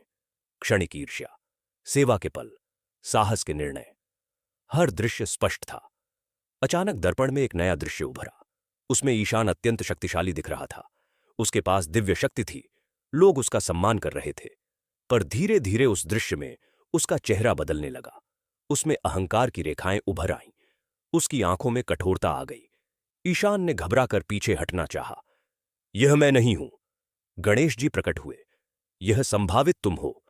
क्षणिक ईर्ष्या, सेवा के पल, साहस के निर्णय। हर दृश्य स्पष्ट था। अचानक दर्पण में एक नया दृश्य उभरा। उसमें ईशान अत्यंत शक्तिशाली दिख रहा था। उसके पास दिव्य शक्ति थी। लोग उसका सम्मान कर रहे थे। पर धीरे धीरे उस दृश्य में उसका चेहरा बदलने लगा। उसमें अहंकार की रेखाएं उभर आईं। उसकी आंखों में कठोरता आ गई। ईशान ने घबराकर पीछे हटना चाहा। यह मैं नहीं हूं। गणेश जी प्रकट हुए। यह संभावित तुम हो।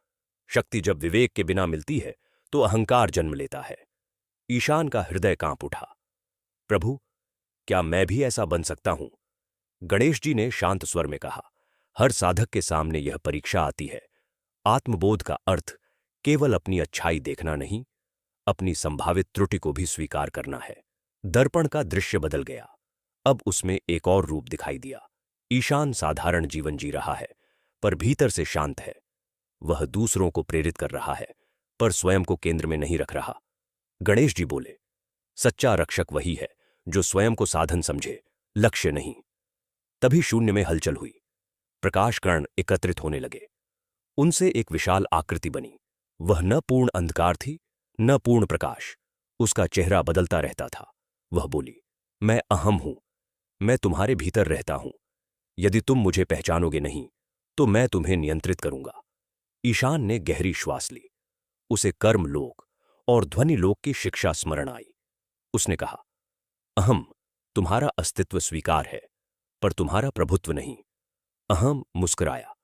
शक्ति जब विवेक के बिना मिलती है तो अहंकार जन्म लेता है। ईशान का हृदय कांप उठा। प्रभु, क्या मैं भी ऐसा बन सकता हूं? गणेश जी ने शांत स्वर में कहा, हर साधक के सामने यह परीक्षा आती है। आत्मबोध का अर्थ केवल अपनी अच्छाई देखना नहीं, अपनी संभावित त्रुटि को भी स्वीकार करना है। दर्पण का दृश्य बदल गया। अब उसमें एक और रूप दिखाई दिया। ईशान साधारण जीवन जी रहा है, पर भीतर से शांत है। वह दूसरों को प्रेरित कर रहा है, पर स्वयं को केंद्र में नहीं रख रहा। गणेश जी बोले, सच्चा रक्षक वही है जो स्वयं को साधन समझे, लक्ष्य नहीं। तभी शून्य में हलचल हुई। प्रकाश कण एकत्रित होने लगे। उनसे एक विशाल आकृति बनी। वह न पूर्ण अंधकार थी, न पूर्ण प्रकाश। उसका चेहरा बदलता रहता था। वह बोली, मैं अहम हूं। मैं तुम्हारे भीतर रहता हूं। यदि तुम मुझे पहचानोगे नहीं तो मैं तुम्हें नियंत्रित करूंगा। ईशान ने गहरी श्वास ली। उसे कर्म लोक और ध्वनि लोक की शिक्षा स्मरण आई। उसने कहा, अहम, तुम्हारा अस्तित्व स्वीकार है, पर तुम्हारा प्रभुत्व नहीं। अहम मुस्कुराया,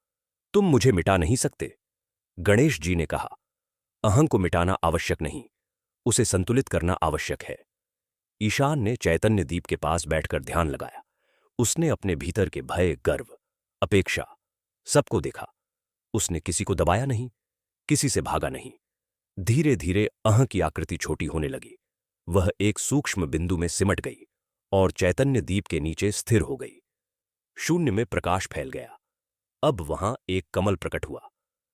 तुम मुझे मिटा नहीं सकते। गणेश जी ने कहा, अहं को मिटाना आवश्यक नहीं, उसे संतुलित करना आवश्यक है। ईशान ने चैतन्य दीप के पास बैठकर ध्यान लगाया। उसने अपने भीतर के भय, गर्व, अपेक्षा सबको देखा। उसने किसी को दबाया नहीं, किसी से भागा नहीं। धीरे धीरे अहं की आकृति छोटी होने लगी। वह एक सूक्ष्म बिंदु में सिमट गई और चैतन्य दीप के नीचे स्थिर हो गई। शून्य में प्रकाश फैल गया। अब वहां एक कमल प्रकट हुआ,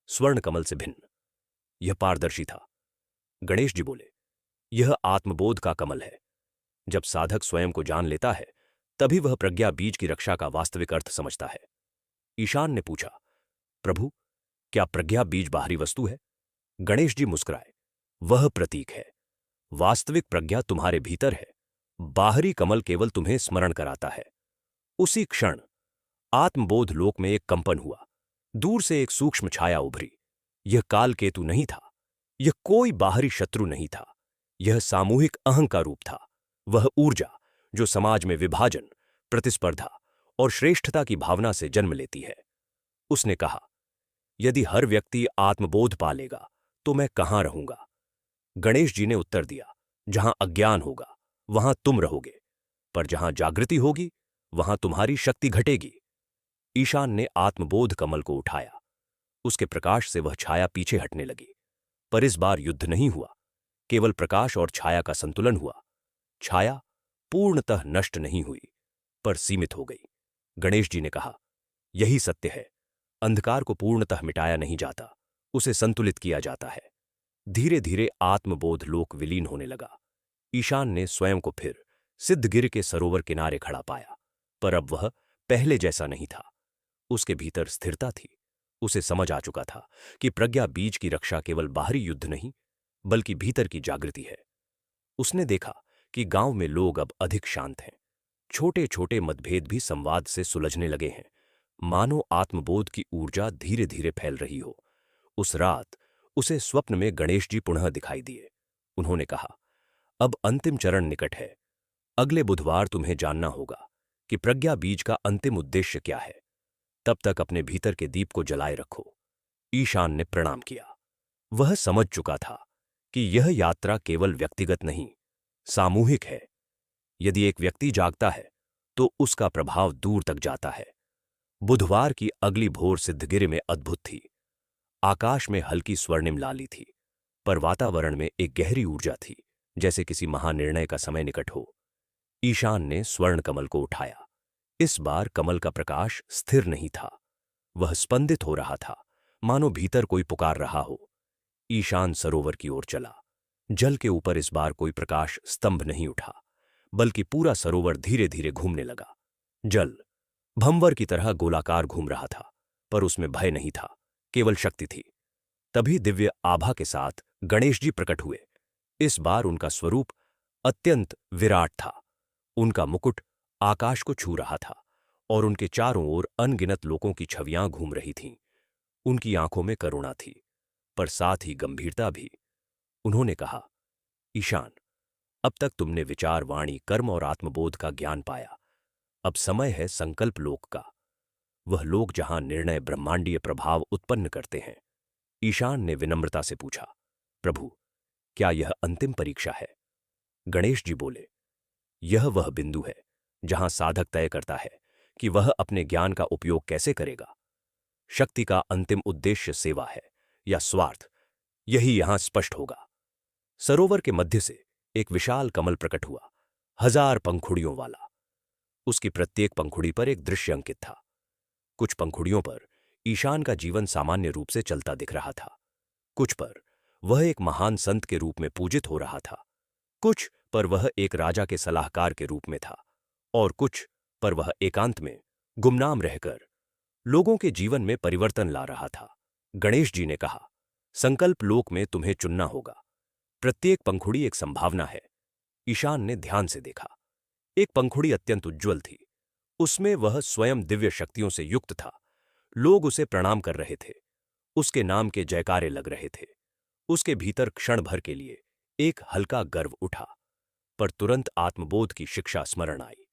स्वर्ण कमल से भिन्न। यह पारदर्शी था। गणेश जी बोले, यह आत्मबोध का कमल है। जब साधक स्वयं को जान लेता है तभी वह प्रज्ञा बीज की रक्षा का वास्तविक अर्थ समझता है। ईशान ने पूछा, प्रभु, क्या प्रज्ञा बीज बाहरी वस्तु है? गणेश जी मुस्कुराए, वह प्रतीक है। वास्तविक प्रज्ञा तुम्हारे भीतर है। बाहरी कमल केवल तुम्हें स्मरण कराता है। उसी क्षण आत्मबोध लोक में एक कंपन हुआ। दूर से एक सूक्ष्म छाया उभरी। यह कालकेतु नहीं था। यह कोई बाहरी शत्रु नहीं था। यह सामूहिक अहं का रूप था। वह ऊर्जा जो समाज में विभाजन, प्रतिस्पर्धा और श्रेष्ठता की भावना से जन्म लेती है। उसने कहा, यदि हर व्यक्ति आत्मबोध पा लेगा तो मैं कहां रहूंगा? गणेश जी ने उत्तर दिया, जहां अज्ञान होगा वहां तुम रहोगे, पर जहां जागृति होगी वहां तुम्हारी शक्ति घटेगी। ईशान ने आत्मबोध कमल को उठाया। उसके प्रकाश से वह छाया पीछे हटने लगी। पर इस बार युद्ध नहीं हुआ, केवल प्रकाश और छाया का संतुलन हुआ। छाया पूर्णतः नष्ट नहीं हुई, पर सीमित हो गई। गणेश जी ने कहा, यही सत्य है। अंधकार को पूर्णतः मिटाया नहीं जाता, उसे संतुलित किया जाता है। धीरे धीरे आत्मबोध लोक विलीन होने लगा। ईशान ने स्वयं को फिर सिद्धगिरि के सरोवर किनारे खड़ा पाया, पर अब वह पहले जैसा नहीं था। उसके भीतर स्थिरता थी। उसे समझ आ चुका था कि प्रज्ञा बीज की रक्षा केवल बाहरी युद्ध नहीं, बल्कि भीतर की जागृति है। उसने देखा कि गांव में लोग अब अधिक शांत हैं। छोटे छोटे मतभेद भी संवाद से सुलझने लगे हैं, मानो आत्मबोध की ऊर्जा धीरे धीरे फैल रही हो। उस रात उसे स्वप्न में गणेश जी पुनः दिखाई दिए। उन्होंने कहा, अब अंतिम चरण निकट है। अगले बुधवार तुम्हें जानना होगा कि प्रज्ञा बीज का अंतिम उद्देश्य क्या है। तब तक अपने भीतर के दीप को जलाए रखो। ईशान ने प्रणाम किया। वह समझ चुका था कि यह यात्रा केवल व्यक्तिगत नहीं, सामूहिक है। यदि एक व्यक्ति जागता है तो उसका प्रभाव दूर तक जाता है। बुधवार की अगली भोर सिद्धगिरि में अद्भुत थी। आकाश में हल्की स्वर्णिम लाली थी, पर वातावरण में एक गहरी ऊर्जा थी, जैसे किसी महानिर्णय का समय निकट हो। ईशान ने स्वर्ण कमल को उठाया। इस बार कमल का प्रकाश स्थिर नहीं था, वह स्पंदित हो रहा था, मानो भीतर कोई पुकार रहा हो। ईशान सरोवर की ओर चला। जल के ऊपर इस बार कोई प्रकाश स्तंभ नहीं उठा, बल्कि पूरा सरोवर धीरे धीरे घूमने लगा। जल भंवर की तरह गोलाकार घूम रहा था, पर उसमें भय नहीं था, केवल शक्ति थी। तभी दिव्य आभा के साथ गणेश जी प्रकट हुए। इस बार उनका स्वरूप अत्यंत विराट था। उनका मुकुट आकाश को छू रहा था और उनके चारों ओर अनगिनत लोगों की छवियां घूम रही थीं। उनकी आंखों में करुणा थी, पर साथ ही गंभीरता भी। उन्होंने कहा, ईशान, अब तक तुमने विचार, वाणी, कर्म और आत्मबोध का ज्ञान पाया। अब समय है संकल्प लोक का, वह लोक जहां निर्णय ब्रह्मांडीय प्रभाव उत्पन्न करते हैं। ईशान ने विनम्रता से पूछा, प्रभु, क्या यह अंतिम परीक्षा है? गणेश जी बोले, यह वह बिंदु है जहां साधक तय करता है कि वह अपने ज्ञान का उपयोग कैसे करेगा। शक्ति का अंतिम उद्देश्य सेवा है या स्वार्थ, यही यहां स्पष्ट होगा। सरोवर के मध्य से एक विशाल कमल प्रकट हुआ, 1000 पंखुड़ियों वाला। उसकी प्रत्येक पंखुड़ी पर एक दृश्य अंकित था। कुछ पंखुड़ियों पर ईशान का जीवन सामान्य रूप से चलता दिख रहा था, कुछ पर वह एक महान संत के रूप में पूजित हो रहा था, कुछ पर वह एक राजा के सलाहकार के रूप में था, और कुछ पर वह एकांत में गुमनाम रहकर लोगों के जीवन में परिवर्तन ला रहा था। गणेश जी ने कहा, संकल्प लोक में तुम्हें चुनना होगा। प्रत्येक पंखुड़ी एक संभावना है। ईशान ने ध्यान से देखा। एक पंखुड़ी अत्यंत उज्ज्वल थी। उसमें वह स्वयं दिव्य शक्तियों से युक्त था। लोग उसे प्रणाम कर रहे थे, उसके नाम के जयकारे लग रहे थे। उसके भीतर क्षण भर के लिए एक हल्का गर्व उठा, पर तुरंत आत्मबोध की शिक्षा स्मरण आई।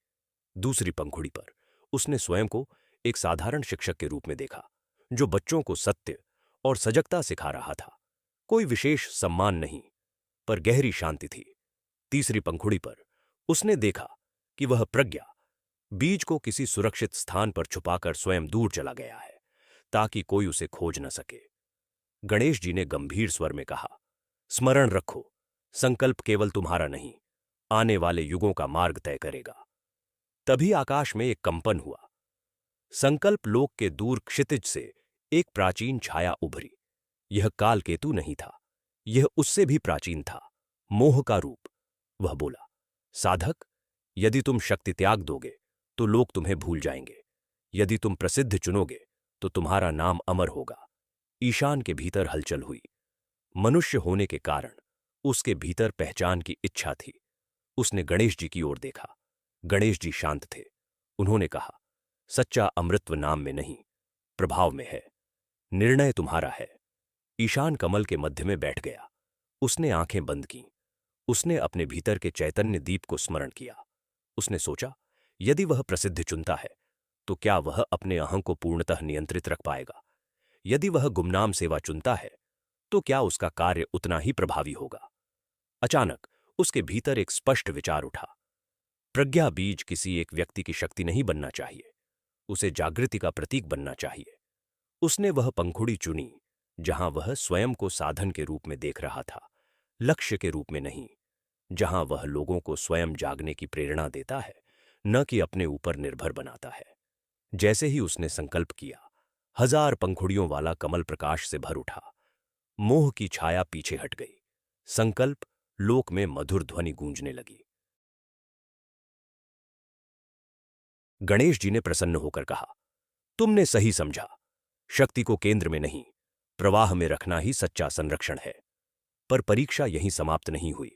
दूसरी पंखुड़ी पर उसने स्वयं को एक साधारण शिक्षक के रूप में देखा, जो बच्चों को सत्य और सजगता सिखा रहा था। कोई विशेष सम्मान नहीं, पर गहरी शांति थी। तीसरी पंखुड़ी पर उसने देखा कि वह प्रज्ञा बीज को किसी सुरक्षित स्थान पर छुपाकर स्वयं दूर चला गया है, ताकि कोई उसे खोज न सके। गणेश जी ने गंभीर स्वर में कहा, स्मरण रखो, संकल्प केवल तुम्हारा नहीं, आने वाले युगों का मार्ग तय करेगा। तभी आकाश में एक कंपन हुआ। संकल्प लोक के दूर क्षितिज से एक प्राचीन छाया उभरी। यह कालकेतु नहीं था, यह उससे भी प्राचीन था, मोह का रूप। वह बोला, साधक, यदि तुम शक्ति त्याग दोगे तो लोग तुम्हें भूल जाएंगे। यदि तुम प्रसिद्ध चुनोगे तो तुम्हारा नाम अमर होगा। ईशान के भीतर हलचल हुई। मनुष्य होने के कारण उसके भीतर पहचान की इच्छा थी। उसने गणेश जी की ओर देखा। गणेश जी शांत थे। उन्होंने कहा, सच्चा अमृतत्व नाम में नहीं, प्रभाव में है। निर्णय तुम्हारा है। ईशान कमल के मध्य में बैठ गया। उसने आंखें बंद कीं। उसने अपने भीतर के चैतन्य दीप को स्मरण किया। उसने सोचा, यदि वह प्रसिद्ध चुनता है तो क्या वह अपने अहं को पूर्णतः नियंत्रित रख पाएगा? यदि वह गुमनाम सेवा चुनता है तो क्या उसका कार्य उतना ही प्रभावी होगा? अचानक उसके भीतर एक स्पष्ट विचार उठा। प्रज्ञा बीज किसी एक व्यक्ति की शक्ति नहीं बनना चाहिए, उसे जागृति का प्रतीक बनना चाहिए। उसने वह पंखुड़ी चुनी जहां वह स्वयं को साधन के रूप में देख रहा था, लक्ष्य के रूप में नहीं। जहां वह लोगों को स्वयं जागने की प्रेरणा देता है, न कि अपने ऊपर निर्भर बनाता है। जैसे ही उसने संकल्प किया, 1000 पंखुड़ियों वाला कमल प्रकाश से भर उठा। मोह की छाया पीछे हट गई। संकल्प लोक में मधुर ध्वनि गूंजने लगी। गणेश जी ने प्रसन्न होकर कहा, तुमने सही समझा। शक्ति को केंद्र में नहीं, प्रवाह में रखना ही सच्चा संरक्षण है। पर परीक्षा यहीं समाप्त नहीं हुई।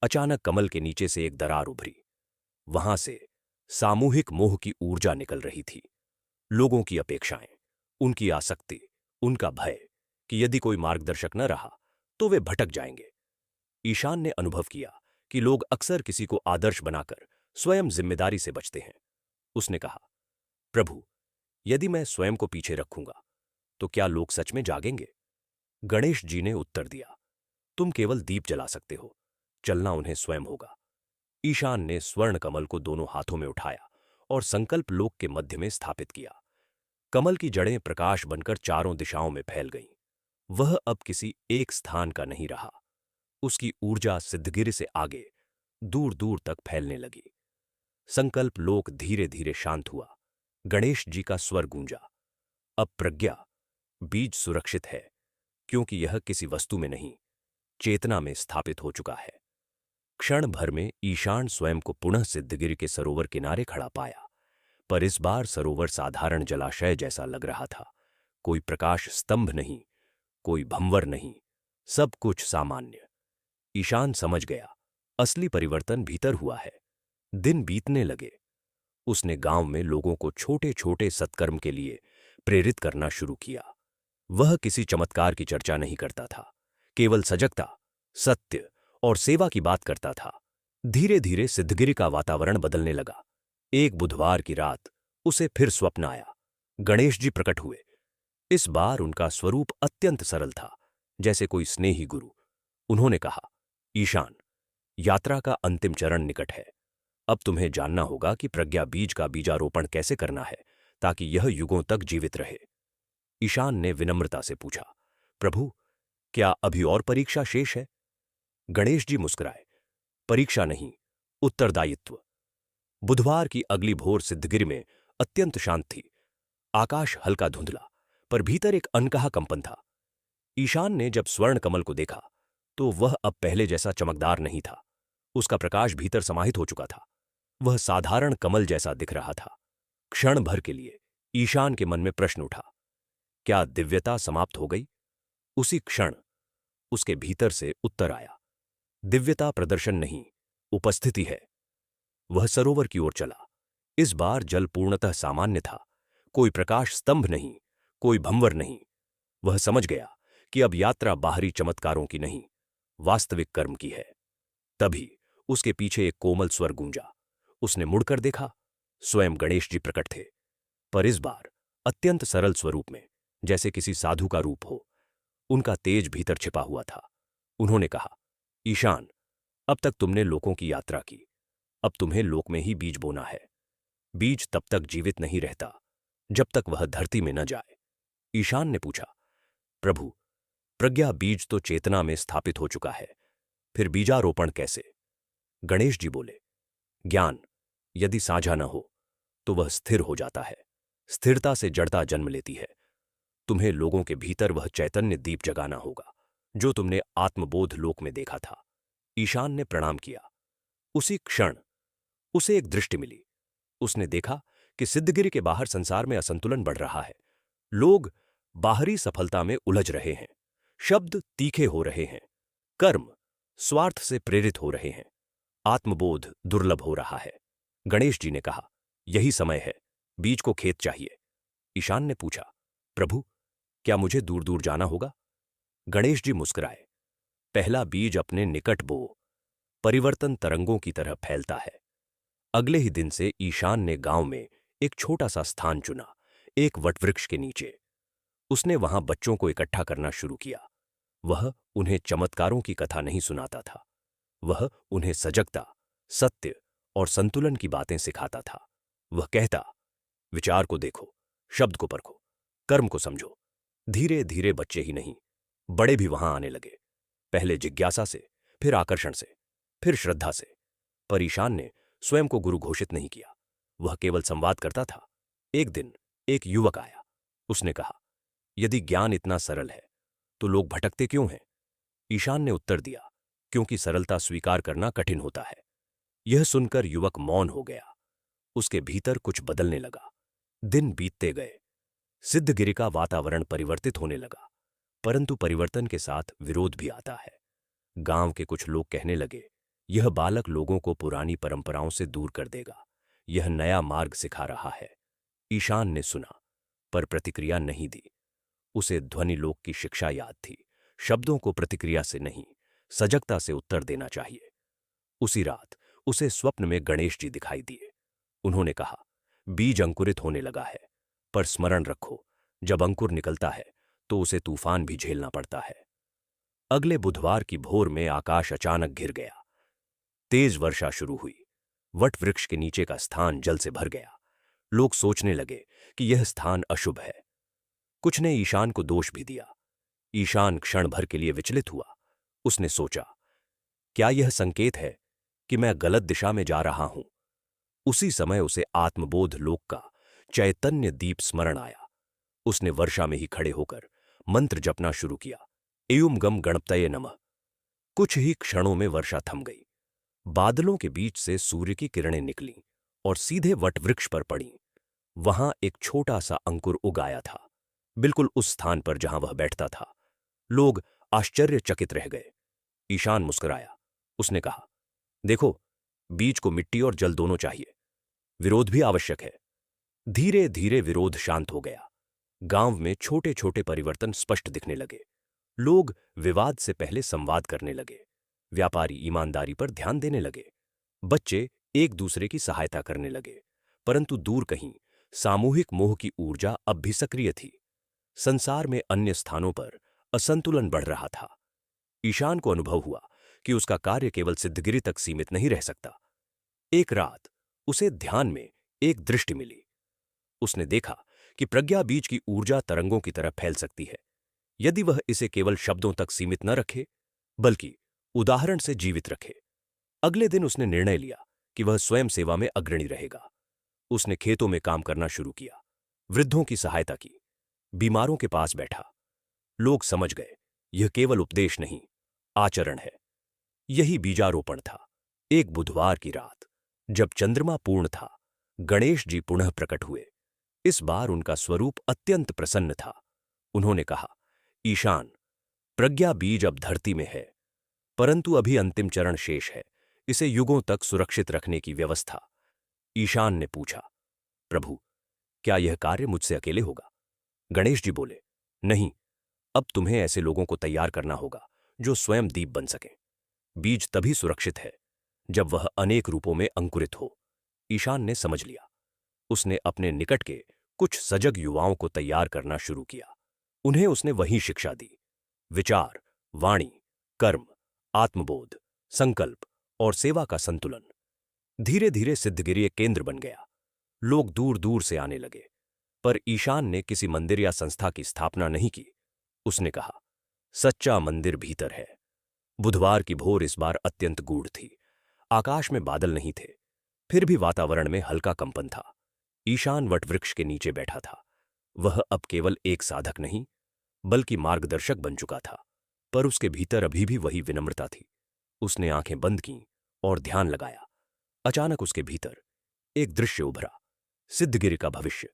अचानक कमल के नीचे से एक दरार उभरी। वहां से सामूहिक मोह की ऊर्जा निकल रही थी। लोगों की अपेक्षाएं, उनकी आसक्ति, उनका भय कि यदि कोई मार्गदर्शक न रहा तो वे भटक जाएंगे। ईशान ने अनुभव किया कि लोग अक्सर किसी को आदर्श बनाकर स्वयं जिम्मेदारी से बचते हैं। उसने कहा, प्रभु, यदि मैं स्वयं को पीछे रखूंगा तो क्या लोग सच में जागेंगे? गणेश जी ने उत्तर दिया, तुम केवल दीप जला सकते हो, चलना उन्हें स्वयं होगा। ईशान ने स्वर्ण कमल को दोनों हाथों में उठाया और संकल्प लोक के मध्य में स्थापित किया। कमल की जड़ें प्रकाश बनकर चारों दिशाओं में फैल गईं। वह अब किसी एक स्थान का नहीं रहा। उसकी ऊर्जा सिद्धगिरि से आगे दूर दूर तक फैलने लगी। संकल्प लोक धीरे धीरे शांत हुआ। गणेश जी का स्वर गूंजा, अब प्रज्ञा, बीज सुरक्षित है, क्योंकि यह किसी वस्तु में नहीं, चेतना में स्थापित हो चुका है। क्षण भर में ईशान स्वयं को पुनः सिद्धगिरि के सरोवर किनारे खड़ा पाया, पर इस बार सरोवर साधारण जलाशय जैसा लग रहा था। कोई प्रकाश स्तंभ नहीं, कोई भंवर नहीं, सब कुछ सामान्य। ईशान समझ गया, असली परिवर्तन भीतर हुआ है। दिन बीतने लगे। उसने गांव में लोगों को छोटे छोटे सत्कर्म के लिए प्रेरित करना शुरू किया। वह किसी चमत्कार की चर्चा नहीं करता था, केवल सजगता, सत्य और सेवा की बात करता था। धीरे धीरे सिद्धगिरि का वातावरण बदलने लगा। एक बुधवार की रात उसे फिर स्वप्न आया। गणेश जी प्रकट हुए। इस बार उनका स्वरूप अत्यंत सरल था, जैसे कोई स्नेही गुरु। उन्होंने कहा, ईशान, यात्रा का अंतिम चरण निकट है। अब तुम्हें जानना होगा कि प्रज्ञा बीज का बीजारोपण कैसे करना है, ताकि यह युगों तक जीवित रहे। ईशान ने विनम्रता से पूछा, प्रभु, क्या अभी और परीक्षा शेष है? गणेश जी मुस्कुराए, परीक्षा नहीं, उत्तरदायित्व। बुधवार की अगली भोर सिद्धगिरि में अत्यंत शांत थी। आकाश हल्का धुंधला, पर भीतर एक अनकहा कंपन था। ईशान ने जब स्वर्ण कमल को देखा, तो वह अब पहले जैसा चमकदार नहीं था। उसका प्रकाश भीतर समाहित हो चुका था। वह साधारण कमल जैसा दिख रहा था। क्षण भर के लिए ईशान के मन में प्रश्न उठा, क्या दिव्यता समाप्त हो गई? उसी क्षण उसके भीतर से उत्तर आया, दिव्यता प्रदर्शन नहीं, उपस्थिति है। वह सरोवर की ओर चला। इस बार जल पूर्णतः सामान्य था। कोई प्रकाश स्तंभ नहीं, कोई भंवर नहीं। वह समझ गया कि अब यात्रा बाहरी चमत्कारों की नहीं, वास्तविक कर्म की है। तभी उसके पीछे एक कोमल स्वर गूंजा। उसने मुड़कर देखा, स्वयं गणेश जी प्रकट थे, पर इस बार अत्यंत सरल स्वरूप में, जैसे किसी साधु का रूप हो। उनका तेज भीतर छिपा हुआ था। उन्होंने कहा, ईशान, अब तक तुमने लोकों की यात्रा की, अब तुम्हें लोक में ही बीज बोना है। बीज तब तक जीवित नहीं रहता जब तक वह धरती में न जाए। ईशान ने पूछा, प्रभु, प्रज्ञा बीज तो चेतना में स्थापित हो चुका है, फिर बीजारोपण कैसे? गणेश जी बोले, ज्ञान यदि साझा न हो तो वह स्थिर हो जाता है। स्थिरता से जड़ता जन्म लेती है। तुम्हें लोगों के भीतर वह चैतन्य दीप जगाना होगा जो तुमने आत्मबोध लोक में देखा था। ईशान ने प्रणाम किया। उसी क्षण उसे एक दृष्टि मिली। उसने देखा कि सिद्धगिरि के बाहर संसार में असंतुलन बढ़ रहा है। लोग बाहरी सफलता में उलझ रहे हैं, शब्द तीखे हो रहे हैं, कर्म स्वार्थ से प्रेरित हो रहे हैं, आत्मबोध दुर्लभ हो रहा है। गणेश जी ने कहा, यही समय है, बीज को खेत चाहिए। ईशान ने पूछा, प्रभु, क्या मुझे दूर दूर जाना होगा? गणेश जी मुस्कुराए, पहला बीज अपने निकट बो, परिवर्तन तरंगों की तरह फैलता है। अगले ही दिन से ईशान ने गांव में एक छोटा सा स्थान चुना, एक वटवृक्ष के नीचे। उसने वहां बच्चों को इकट्ठा करना शुरू किया। वह उन्हें चमत्कारों की कथा नहीं सुनाता था, वह उन्हें सजगता, सत्य और संतुलन की बातें सिखाता था। वह कहता, विचार को देखो, शब्द को परखो, कर्म को समझो। धीरे धीरे बच्चे ही नहीं, बड़े भी वहां आने लगे। पहले जिज्ञासा से, फिर आकर्षण से, फिर श्रद्धा से। पर ईशान ने स्वयं को गुरु घोषित नहीं किया, वह केवल संवाद करता था। एक दिन एक युवक आया। उसने कहा, यदि ज्ञान इतना सरल है तो लोग भटकते क्यों हैं? ईशान ने उत्तर दिया, क्योंकि सरलता स्वीकार करना कठिन होता है। यह सुनकर युवक मौन हो गया। उसके भीतर कुछ बदलने लगा। दिन बीतते गए। सिद्धगिरि का वातावरण परिवर्तित होने लगा, परंतु परिवर्तन के साथ विरोध भी आता है। गांव के कुछ लोग कहने लगे, यह बालक लोगों को पुरानी परंपराओं से दूर कर देगा, यह नया मार्ग सिखा रहा है। ईशान ने सुना, पर प्रतिक्रिया नहीं दी। उसे ध्वनिलोक की शिक्षा याद थी, शब्दों को प्रतिक्रिया से नहीं, सजगता से उत्तर देना चाहिए। उसी रात उसे स्वप्न में गणेश जी दिखाई दिए। उन्होंने कहा, बीज अंकुरित होने लगा है, पर स्मरण रखो, जब अंकुर निकलता है तो उसे तूफान भी झेलना पड़ता है। अगले बुधवार की भोर में आकाश अचानक घिर गया। तेज वर्षा शुरू हुई। वट वृक्ष के नीचे का स्थान जल से भर गया। लोग सोचने लगे कि यह स्थान अशुभ है। कुछ ने ईशान को दोष भी दिया। ईशान क्षण भर के लिए विचलित हुआ। उसने सोचा, क्या यह संकेत है कि मैं गलत दिशा में जा रहा हूं? उसी समय उसे आत्मबोध लोक का चैतन्य दीप स्मरण आया। उसने वर्षा में ही खड़े होकर मंत्र जपना शुरू किया। एयुम गम गणपतये नमः। कुछ ही क्षणों में वर्षा थम गई। बादलों के बीच से सूर्य की किरणें निकलीं और सीधे वटवृक्ष पर पड़ीं। वहां एक छोटा सा अंकुर उग आया था, बिल्कुल उस स्थान पर जहां वह बैठता था। लोग आश्चर्यचकित रह गए। ईशान मुस्कुराया। उसने कहा, देखो, बीज को मिट्टी और जल दोनों चाहिए, विरोध भी आवश्यक है। धीरे धीरे विरोध शांत हो गया। गांव में छोटे छोटे परिवर्तन स्पष्ट दिखने लगे। लोग विवाद से पहले संवाद करने लगे। व्यापारी ईमानदारी पर ध्यान देने लगे। बच्चे एक दूसरे की सहायता करने लगे। परंतु दूर कहीं सामूहिक मोह की ऊर्जा अब भी सक्रिय थी। संसार में अन्य स्थानों पर असंतुलन बढ़ रहा था। ईशान को अनुभव हुआ कि उसका कार्य केवल सिद्धगिरी तक सीमित नहीं रह सकता। एक रात उसे ध्यान में एक दृष्टि मिली। उसने देखा कि प्रज्ञा बीज की ऊर्जा तरंगों की तरह फैल सकती है, यदि वह इसे केवल शब्दों तक सीमित न रखे, बल्कि उदाहरण से जीवित रखे। अगले दिन उसने निर्णय लिया कि वह स्वयं सेवा में अग्रणी रहेगा। उसने खेतों में काम करना शुरू किया, वृद्धों की सहायता की, बीमारों के पास बैठा। लोग समझ गए, यह केवल उपदेश नहीं, आचरण है। यही बीजारोपण था। एक बुधवार की रात, जब चंद्रमा पूर्ण था, गणेश जी पुनः प्रकट हुए। इस बार उनका स्वरूप अत्यंत प्रसन्न था। उन्होंने कहा, ईशान, प्रज्ञा बीज अब धरती में है, परंतु अभी अंतिम चरण शेष है, इसे युगों तक सुरक्षित रखने की व्यवस्था। ईशान ने पूछा, प्रभु, क्या यह कार्य मुझसे अकेले होगा? गणेश जी बोले, नहीं, अब तुम्हें ऐसे लोगों को तैयार करना होगा जो स्वयं दीप बन सकें। बीज तभी सुरक्षित है जब वह अनेक रूपों में अंकुरित हो। ईशान ने समझ लिया। उसने अपने निकट के कुछ सजग युवाओं को तैयार करना शुरू किया। उन्हें उसने वही शिक्षा दी। विचार, वाणी, कर्म, आत्मबोध, संकल्प और सेवा का संतुलन। धीरे धीरे सिद्धगिरी एक केंद्र बन गया। लोग दूर दूर से आने लगे। पर ईशान ने किसी मंदिर या संस्था की स्थापना नहीं की। उसने कहा, सच्चा मंदिर भीतर है। बुधवार की भोर इस बार अत्यंत गूढ़ थी। आकाश में बादल नहीं थे, फिर भी वातावरण में हल्का कंपन था। ईशान वटवृक्ष के नीचे बैठा था। वह अब केवल एक साधक नहीं, बल्कि मार्गदर्शक बन चुका था। पर उसके भीतर अभी भी वही विनम्रता थी। उसने आंखें बंद कीं और ध्यान लगाया। अचानक उसके भीतर एक दृश्य उभरा, सिद्धगिरी का भविष्य।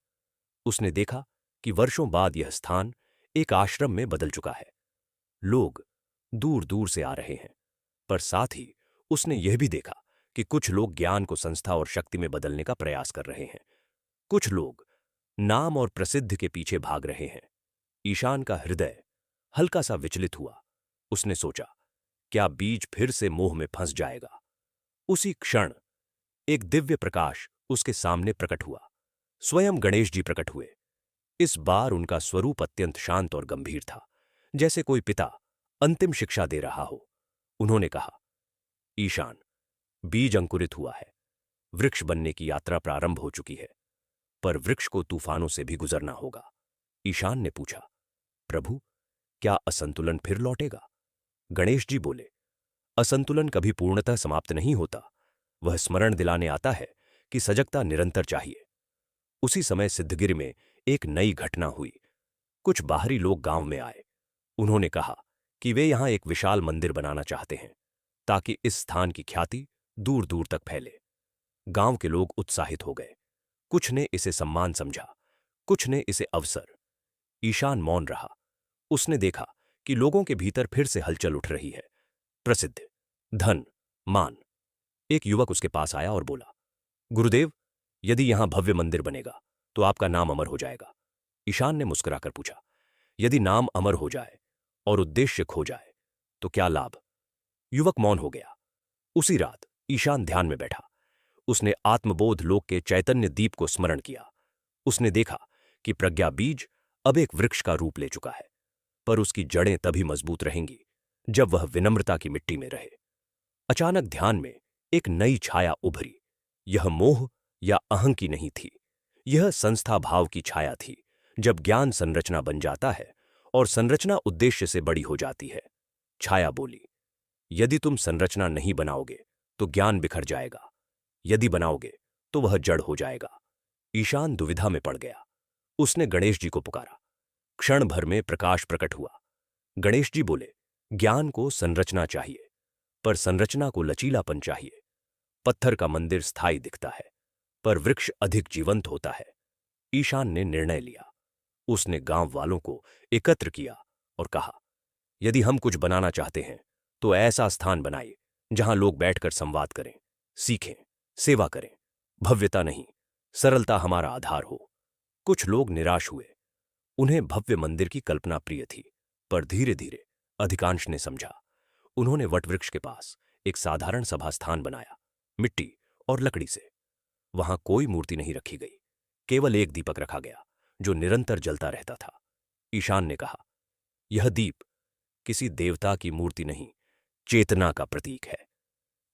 उसने देखा कि वर्षों बाद यह स्थान एक आश्रम में बदल चुका है। लोग दूर दूर से आ रहे हैं, पर साथ ही उसने यह भी देखा कि कुछ लोग ज्ञान को संस्था और शक्ति में बदलने का प्रयास कर रहे हैं। कुछ लोग नाम और प्रसिद्ध के पीछे भाग रहे हैं। ईशान का हृदय हल्का सा विचलित हुआ। उसने सोचा, क्या बीज फिर से मोह में फंस जाएगा? उसी क्षण एक दिव्य प्रकाश उसके सामने प्रकट हुआ। स्वयं गणेश जी प्रकट हुए। इस बार उनका स्वरूप अत्यंत शांत और गंभीर था, जैसे कोई पिता अंतिम शिक्षा दे रहा हो। उन्होंने कहा, ईशान, बीज अंकुरित हुआ है, वृक्ष बनने की यात्रा प्रारंभ हो चुकी है, पर वृक्ष को तूफानों से भी गुजरना होगा। ईशान ने पूछा, प्रभु, क्या असंतुलन फिर लौटेगा? गणेश जी बोले, असंतुलन कभी पूर्णतः समाप्त नहीं होता। वह स्मरण दिलाने आता है कि सजगता निरंतर चाहिए। उसी समय सिद्धगिरी में एक नई घटना हुई। कुछ बाहरी लोग गांव में आए। उन्होंने कहा कि वे यहां एक विशाल मंदिर बनाना चाहते हैं, ताकि इस स्थान की ख्याति दूर दूर तक फैले। गांव के लोग उत्साहित हो गए। कुछ ने इसे सम्मान समझा, कुछ ने इसे अवसर। ईशान मौन रहा। उसने देखा कि लोगों के भीतर फिर से हलचल उठ रही है। प्रसिद्ध, धन, मान। एक युवक उसके पास आया और बोला, गुरुदेव, यदि यहां भव्य मंदिर बनेगा तो आपका नाम अमर हो जाएगा। ईशान ने मुस्कुराकर पूछा, यदि नाम अमर हो जाए और उद्देश्य खो जाए तो क्या लाभ? युवक मौन हो गया। उसी रात ईशान ध्यान में बैठा। उसने आत्मबोध लोक के चैतन्य दीप को स्मरण किया। उसने देखा कि प्रज्ञा बीज अब एक वृक्ष का रूप ले चुका है, पर उसकी जड़ें तभी मजबूत रहेंगी जब वह विनम्रता की मिट्टी में रहे। अचानक ध्यान में एक नई छाया उभरी। यह मोह या अहं की नहीं थी, यह संस्था भाव की छाया थी। जब ज्ञान संरचना बन जाता है और संरचना उद्देश्य से बड़ी हो जाती है। छाया बोली, यदि तुम संरचना नहीं बनाओगे तो ज्ञान बिखर जाएगा, यदि बनाओगे तो वह जड़ हो जाएगा। ईशान दुविधा में पड़ गया। उसने गणेश जी को पुकारा, क्षण भर में प्रकाश प्रकट हुआ। गणेश जी बोले, ज्ञान को संरचना चाहिए, पर संरचना को लचीलापन चाहिए। पत्थर का मंदिर स्थायी दिखता है, पर वृक्ष अधिक जीवंत होता है। ईशान ने निर्णय लिया। उसने गांव वालों को एकत्र किया और कहा, यदि हम कुछ बनाना चाहते हैं तो ऐसा स्थान बनाइए जहां लोग बैठकर संवाद करें, सीखें, सेवा करें। भव्यता नहीं, सरलता हमारा आधार हो। कुछ लोग निराश हुए। उन्हें भव्य मंदिर की कल्पना प्रिय थी, पर धीरे धीरे अधिकांश ने समझा। उन्होंने वटवृक्ष के पास एक साधारण सभा स्थान बनाया, मिट्टी और लकड़ी से। वहां कोई मूर्ति नहीं रखी गई, केवल एक दीपक रखा गया जो निरंतर जलता रहता था। ईशान ने कहा, यह दीप किसी देवता की मूर्ति नहीं, चेतना का प्रतीक है।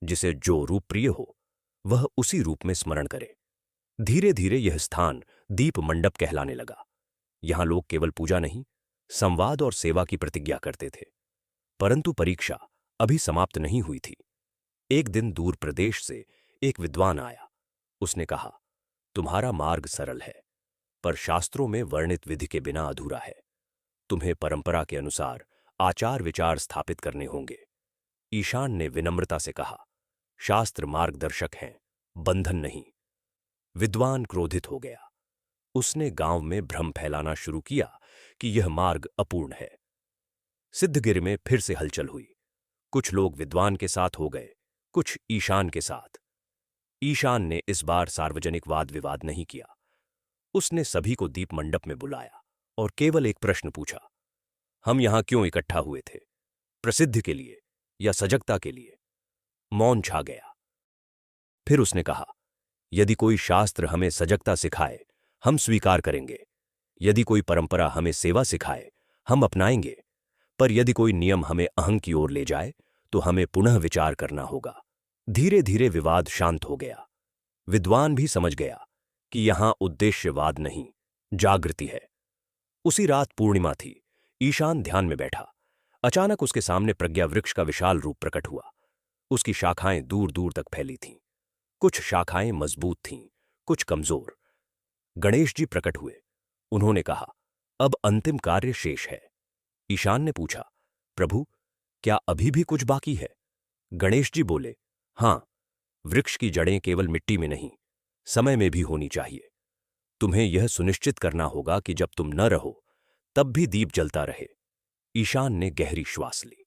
जिसे जो रूप प्रिय हो वह उसी रूप में स्मरण करे। धीरे धीरे यह स्थान दीप मंडप कहलाने लगा। यहां लोग केवल पूजा नहीं, संवाद और सेवा की प्रतिज्ञा करते थे। परंतु परीक्षा अभी समाप्त नहीं हुई थी। एक दिन दूर प्रदेश से एक विद्वान आया। उसने कहा, तुम्हारा मार्ग सरल है, पर शास्त्रों में वर्णित विधि के बिना अधूरा है। तुम्हें परंपरा के अनुसार आचार विचार स्थापित करने होंगे। ईशान ने विनम्रता से कहा, शास्त्र मार्गदर्शक हैं, बंधन नहीं। विद्वान क्रोधित हो गया। उसने गांव में भ्रम फैलाना शुरू किया कि यह मार्ग अपूर्ण है। सिद्धगिरि में फिर से हलचल हुई। कुछ लोग विद्वान के साथ हो गए, कुछ ईशान के साथ। ईशान ने इस बार सार्वजनिक वाद विवाद नहीं किया। उसने सभी को दीप मंडप में बुलाया और केवल एक प्रश्न पूछा, हम यहां क्यों इकट्ठा हुए थे? प्रसिद्धि के लिए या सजगता के लिए? मौन छा गया। फिर उसने कहा, यदि कोई शास्त्र हमें सजगता सिखाए, हम स्वीकार करेंगे। यदि कोई परंपरा हमें सेवा सिखाए, हम अपनाएंगे। पर यदि कोई नियम हमें अहं की ओर ले जाए, तो हमें पुनः विचार करना होगा। धीरे धीरे विवाद शांत हो गया। विद्वान भी समझ गया कि यहां उद्देश्यवाद नहीं, जागृति है। उसी रात पूर्णिमा थी। ईशान ध्यान में बैठा। अचानक उसके सामने प्रज्ञा वृक्ष का विशाल रूप प्रकट हुआ। उसकी शाखाएं दूर दूर तक फैली थीं। कुछ शाखाएं मजबूत थीं, कुछ कमजोर। गणेश जी प्रकट हुए। उन्होंने कहा, अब अंतिम कार्य शेष है। ईशान ने पूछा, प्रभु, क्या अभी भी कुछ बाकी है? गणेश जी बोले, हां, वृक्ष की जड़ें केवल मिट्टी में नहीं, समय में भी होनी चाहिए। तुम्हें यह सुनिश्चित करना होगा कि जब तुम न रहो तब भी दीप जलता रहे। ईशान ने गहरी श्वास ली।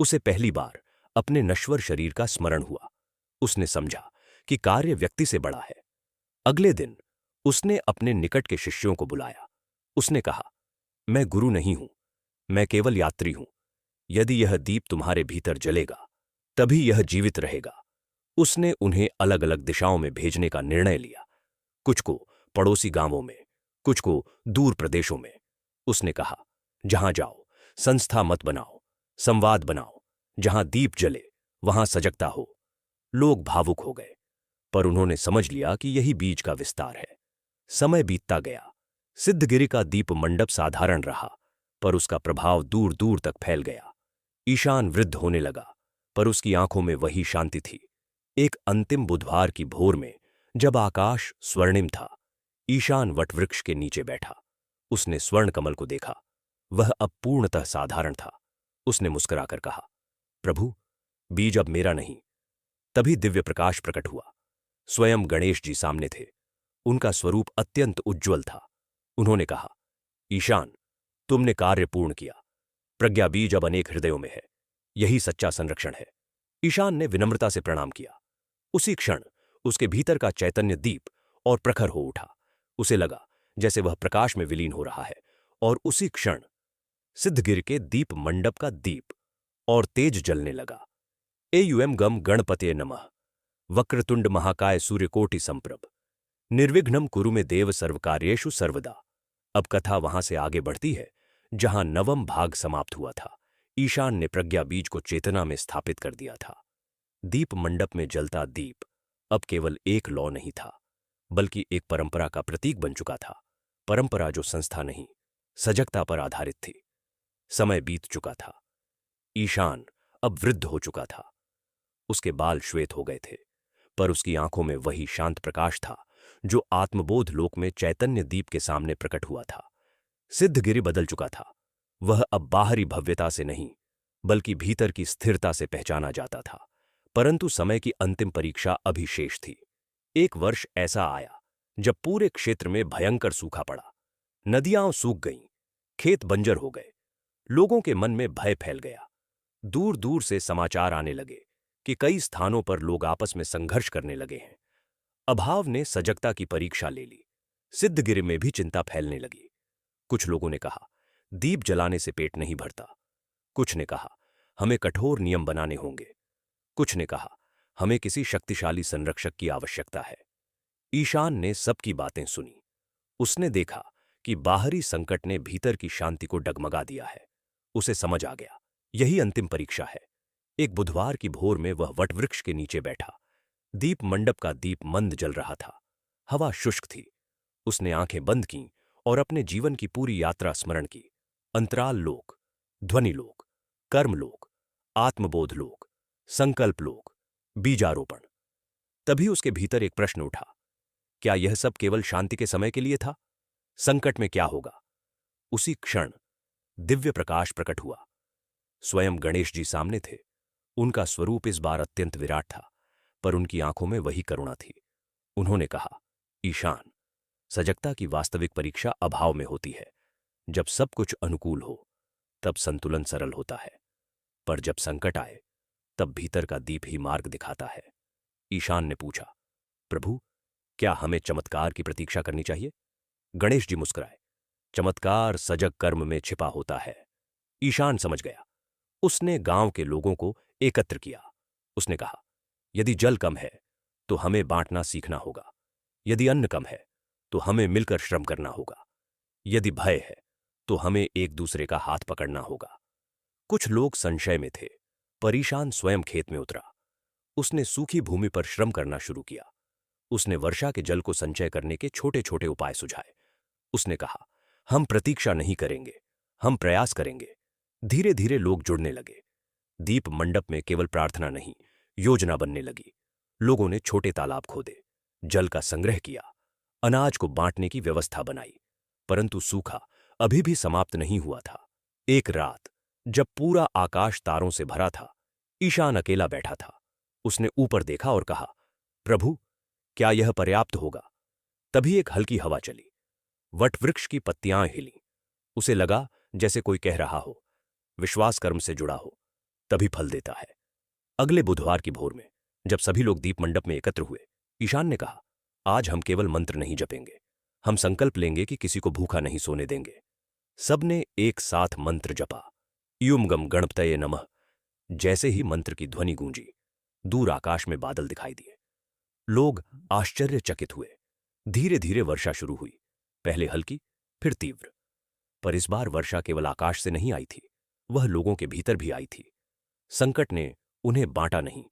उसे पहली बार अपने नश्वर शरीर का स्मरण हुआ। उसने समझा कि कार्य व्यक्ति से बड़ा है। अगले दिन उसने अपने निकट के शिष्यों को बुलाया। उसने कहा, मैं गुरु नहीं हूं, मैं केवल यात्री हूं। यदि यह दीप तुम्हारे भीतर जलेगा, तभी यह जीवित रहेगा। उसने उन्हें अलग अलग दिशाओं में भेजने का निर्णय लिया। कुछ को पड़ोसी गांवों में, कुछ को दूर प्रदेशों में। उसने कहा, जहां जाओ संस्था मत बनाओ, संवाद बनाओ। जहां दीप जले वहां सजगता हो। लोग भावुक हो गए, पर उन्होंने समझ लिया कि यही बीज का विस्तार है। समय बीतता गया। सिद्धगिरि का दीप मंडप साधारण रहा, पर उसका प्रभाव दूर दूर तक फैल गया। ईशान वृद्ध होने लगा, पर उसकी आंखों में वही शांति थी। एक अंतिम बुधवार की भोर में, जब आकाश स्वर्णिम था, ईशान वटवृक्ष के नीचे बैठा। उसने स्वर्ण कमल को देखा। वह अब पूर्णतः साधारण था। उसने मुस्कुराकर कहा, प्रभु, बीज अब मेरा नहीं। तभी दिव्य प्रकाश प्रकट हुआ। स्वयं गणेश जी सामने थे। उनका स्वरूप अत्यंत उज्ज्वल था। उन्होंने कहा, ईशान, तुमने कार्य पूर्ण किया। प्रज्ञा बीज अब अनेक हृदयों में है। यही सच्चा संरक्षण है। ईशान ने विनम्रता से प्रणाम किया। उसी क्षण उसके भीतर का चैतन्य दीप और प्रखर हो उठा। उसे लगा जैसे वह प्रकाश में विलीन हो रहा है। और उसी क्षण सिद्धगिरि के दीप मंडप का दीप और तेज जलने लगा। एयुएम गम गणपते नमः। वक्रतुंड महाकाय सूर्यकोटि संप्रभ। निर्विघ्नं कुरु मे देव सर्वकार्येषु सर्वदा। अब कथा वहां से आगे बढ़ती है जहां नवम भाग समाप्त हुआ था। ईशान ने प्रज्ञा बीज को चेतना में स्थापित कर दिया था। दीप मंडप में जलता दीप अब केवल एक लौ नहीं था, बल्कि एक परंपरा का प्रतीक बन चुका था। परंपरा जो संस्था नहीं, सजगता पर आधारित थी। समय बीत चुका था। ईशान अब वृद्ध हो चुका था। उसके बाल श्वेत हो गए थे, पर उसकी आंखों में वही शांत प्रकाश था जो आत्मबोध लोक में चैतन्य दीप के सामने प्रकट हुआ था। सिद्धगिरि बदल चुका था। वह अब बाहरी भव्यता से नहीं, बल्कि भीतर की स्थिरता से पहचाना जाता था। परंतु समय की अंतिम परीक्षा अभी शेष थी। एक वर्ष ऐसा आया जब पूरे क्षेत्र में भयंकर सूखा पड़ा। नदियां सूख गईं, खेत बंजर हो गए, लोगों के मन में भय फैल गया। दूर दूर से समाचार आने लगे कि कई स्थानों पर लोग आपस में संघर्ष करने लगे हैं। अभाव ने सजगता की परीक्षा ले ली। सिद्धगिरि में भी चिंता फैलने लगी। कुछ लोगों ने कहा, दीप जलाने से पेट नहीं भरता। कुछ ने कहा, हमें कठोर नियम बनाने होंगे। कुछ ने कहा, हमें किसी शक्तिशाली संरक्षक की आवश्यकता है। ईशान ने सबकी बातें सुनी। उसने देखा कि बाहरी संकट ने भीतर की शांति को डगमगा दिया है। उसे समझ आ गया, यही अंतिम परीक्षा है। एक बुधवार की भोर में वह वटवृक्ष के नीचे बैठा। दीप मंडप का दीप मंद जल रहा था। हवा शुष्क थी। उसने आंखें बंद कीं और अपने जीवन की पूरी यात्रा स्मरण की। अंतराल लोक, ध्वनि लोक, कर्म लोक, आत्मबोध लोक, संकल्प लोक, बीजारोपण। तभी उसके भीतर एक प्रश्न उठा, क्या यह सब केवल शांति के समय के लिए था? संकट में क्या होगा? उसी क्षण दिव्य प्रकाश प्रकट हुआ। स्वयं गणेश जी सामने थे। उनका स्वरूप इस बार अत्यंत विराट था, पर उनकी आंखों में वही करुणा थी। उन्होंने कहा, ईशान, सजगता की वास्तविक परीक्षा अभाव में होती है। जब सब कुछ अनुकूल हो, तब संतुलन सरल होता है, पर जब संकट आए, तब भीतर का दीप ही मार्ग दिखाता है। ईशान ने पूछा, प्रभु, क्या हमें चमत्कार की प्रतीक्षा करनी चाहिए? गणेश जी मुस्कुराए, चमत्कार सजग कर्म में छिपा होता है। ईशान समझ गया। उसने गांव के लोगों को एकत्र किया। उसने कहा, यदि जल कम है तो हमें बांटना सीखना होगा। यदि अन्न कम है तो हमें मिलकर श्रम करना होगा। यदि भय है तो हमें एक दूसरे का हाथ पकड़ना होगा। कुछ लोग संशय में थे, पर ईशान स्वयं खेत में उतरा। उसने सूखी भूमि पर श्रम करना शुरू किया। उसने वर्षा के जल को संचय करने के छोटे छोटे उपाय सुझाए। उसने कहा, हम प्रतीक्षा नहीं करेंगे, हम प्रयास करेंगे। धीरे धीरे लोग जुड़ने लगे। दीप मंडप में केवल प्रार्थना नहीं, योजना बनने लगी। लोगों ने छोटे तालाब खोदे, जल का संग्रह किया, अनाज को बांटने की व्यवस्था बनाई। परंतु सूखा अभी भी समाप्त नहीं हुआ था। एक रात, जब पूरा आकाश तारों से भरा था, ईशान अकेला बैठा था। उसने ऊपर देखा और कहा, प्रभु, क्या यह पर्याप्त होगा? तभी एक हल्की हवा चली। वटवृक्ष की पत्तियां हिलीं। उसे लगा जैसे कोई कह रहा हो, विश्वास कर्म से जुड़ा हो तभी फल देता है। अगले बुधवार की भोर में, जब सभी लोग दीप मंडप में एकत्र हुए, ईशान ने कहा, आज हम केवल मंत्र नहीं जपेंगे, हम संकल्प लेंगे कि किसी को भूखा नहीं सोने देंगे। सबने एक साथ मंत्र जपा, यूम गम गणपतये नमः। जैसे ही मंत्र की ध्वनि गूंजी, दूर आकाश में बादल दिखाई दिए। लोग आश्चर्यचकित हुए। धीरे धीरे वर्षा शुरू हुई, पहले हल्की, फिर तीव्र। पर इस बार वर्षा केवल आकाश से नहीं आई थी, वह लोगों के भीतर भी आई थी। संकट ने उन्हें बांटा नहीं,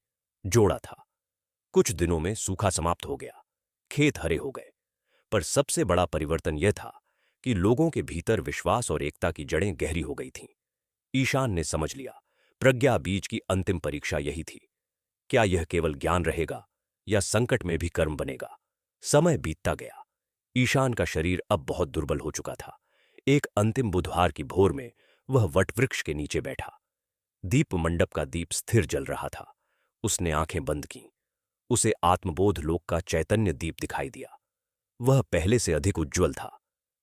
जोड़ा था। कुछ दिनों में सूखा समाप्त हो गया, खेत हरे हो गए। पर सबसे बड़ा परिवर्तन यह था कि लोगों के भीतर विश्वास और एकता की जड़ें गहरी हो गई थीं। ईशान ने समझ लिया, प्रज्ञा बीज की अंतिम परीक्षा यही थी। क्या यह केवल ज्ञान रहेगा या संकट में भी कर्म बनेगा? समय बीतता गया। ईशान का शरीर अब बहुत दुर्बल हो चुका था। एक अंतिम बुधवार की भोर में वह वटवृक्ष के नीचे बैठा। दीप मंडप का दीप स्थिर जल रहा था। उसने आंखें बंद कीं। उसे आत्मबोध लोक का चैतन्य दीप दिखाई दिया। वह पहले से अधिक उज्ज्वल था।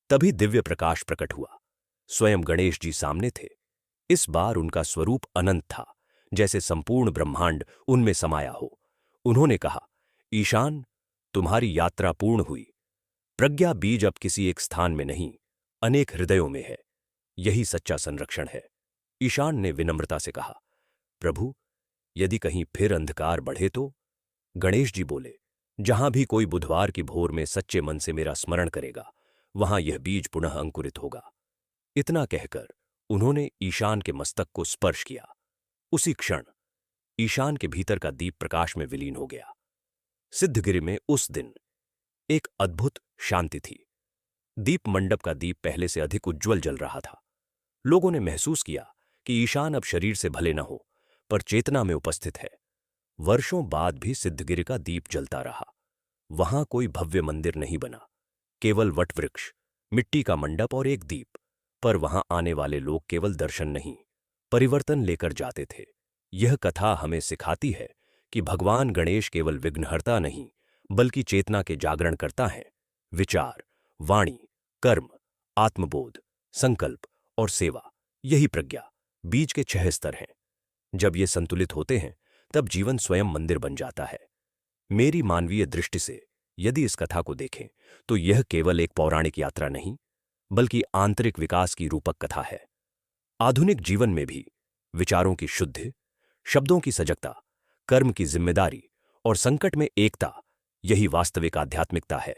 तभी दिव्य प्रकाश प्रकट हुआ। स्वयं गणेश जी सामने थे। इस बार उनका स्वरूप अनंत था, जैसे संपूर्ण ब्रह्मांड उनमें समाया हो। उन्होंने कहा, ईशान, तुम्हारी यात्रा पूर्ण हुई। प्रज्ञा बीज अब किसी एक स्थान में नहीं, अनेक हृदयों में है। यही सच्चा संरक्षण है। ईशान ने विनम्रता से कहा, प्रभु, यदि कहीं फिर अंधकार बढ़े तो? गणेश जी बोले, जहां भी कोई बुधवार की भोर में सच्चे मन से मेरा स्मरण करेगा, वहां यह बीज पुनः अंकुरित होगा। इतना कहकर उन्होंने ईशान के मस्तक को स्पर्श किया। उसी क्षण ईशान के भीतर का दीप प्रकाश में विलीन हो गया। सिद्धगिरि में उस दिन एक अद्भुत शांति थी। दीप मंडप का दीप पहले से अधिक उज्ज्वल जल रहा था। लोगों ने महसूस किया कि ईशान अब शरीर से भले न हो, पर चेतना में उपस्थित है। वर्षों बाद भी सिद्धगिरि का दीप जलता रहा। वहां कोई भव्य मंदिर नहीं बना, केवल वटवृक्ष, मिट्टी का मंडप और एक दीप। पर वहां आने वाले लोग केवल दर्शन नहीं, परिवर्तन लेकर जाते थे। यह कथा हमें सिखाती है कि भगवान गणेश केवल विघ्नहर्ता नहीं, बल्कि चेतना के जागरण करता है। विचार, वाणी, कर्म, आत्मबोध, संकल्प और सेवा, यही प्रज्ञा बीज के 6 स्तर हैं। जब ये संतुलित होते हैं, तब जीवन स्वयं मंदिर बन जाता है। मेरी मानवीय दृष्टि से यदि इस कथा को देखें, तो यह केवल एक पौराणिक यात्रा नहीं, बल्कि आंतरिक विकास की रूपक कथा है। आधुनिक जीवन में भी विचारों की शुद्धि, शब्दों की सजगता, कर्म की जिम्मेदारी और संकट में एकता, यही वास्तविक आध्यात्मिकता है।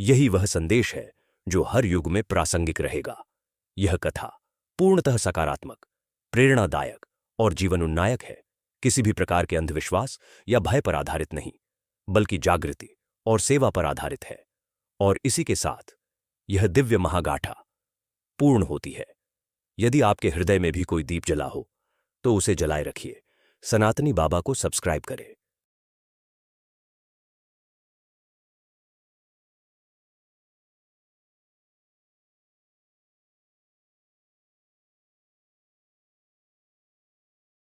यही वह संदेश है जो हर युग में प्रासंगिक रहेगा। यह कथा पूर्णतः सकारात्मक, प्रेरणादायक और जीवन उन्नायक है। किसी भी प्रकार के अंधविश्वास या भय पर आधारित नहीं, बल्कि जागृति और सेवा पर आधारित है। और इसी के साथ यह दिव्य महागाथा पूर्ण होती है। यदि आपके हृदय में भी कोई दीप जला हो, तो उसे जलाए रखिए। सनातनी बाबा को सब्सक्राइब करें।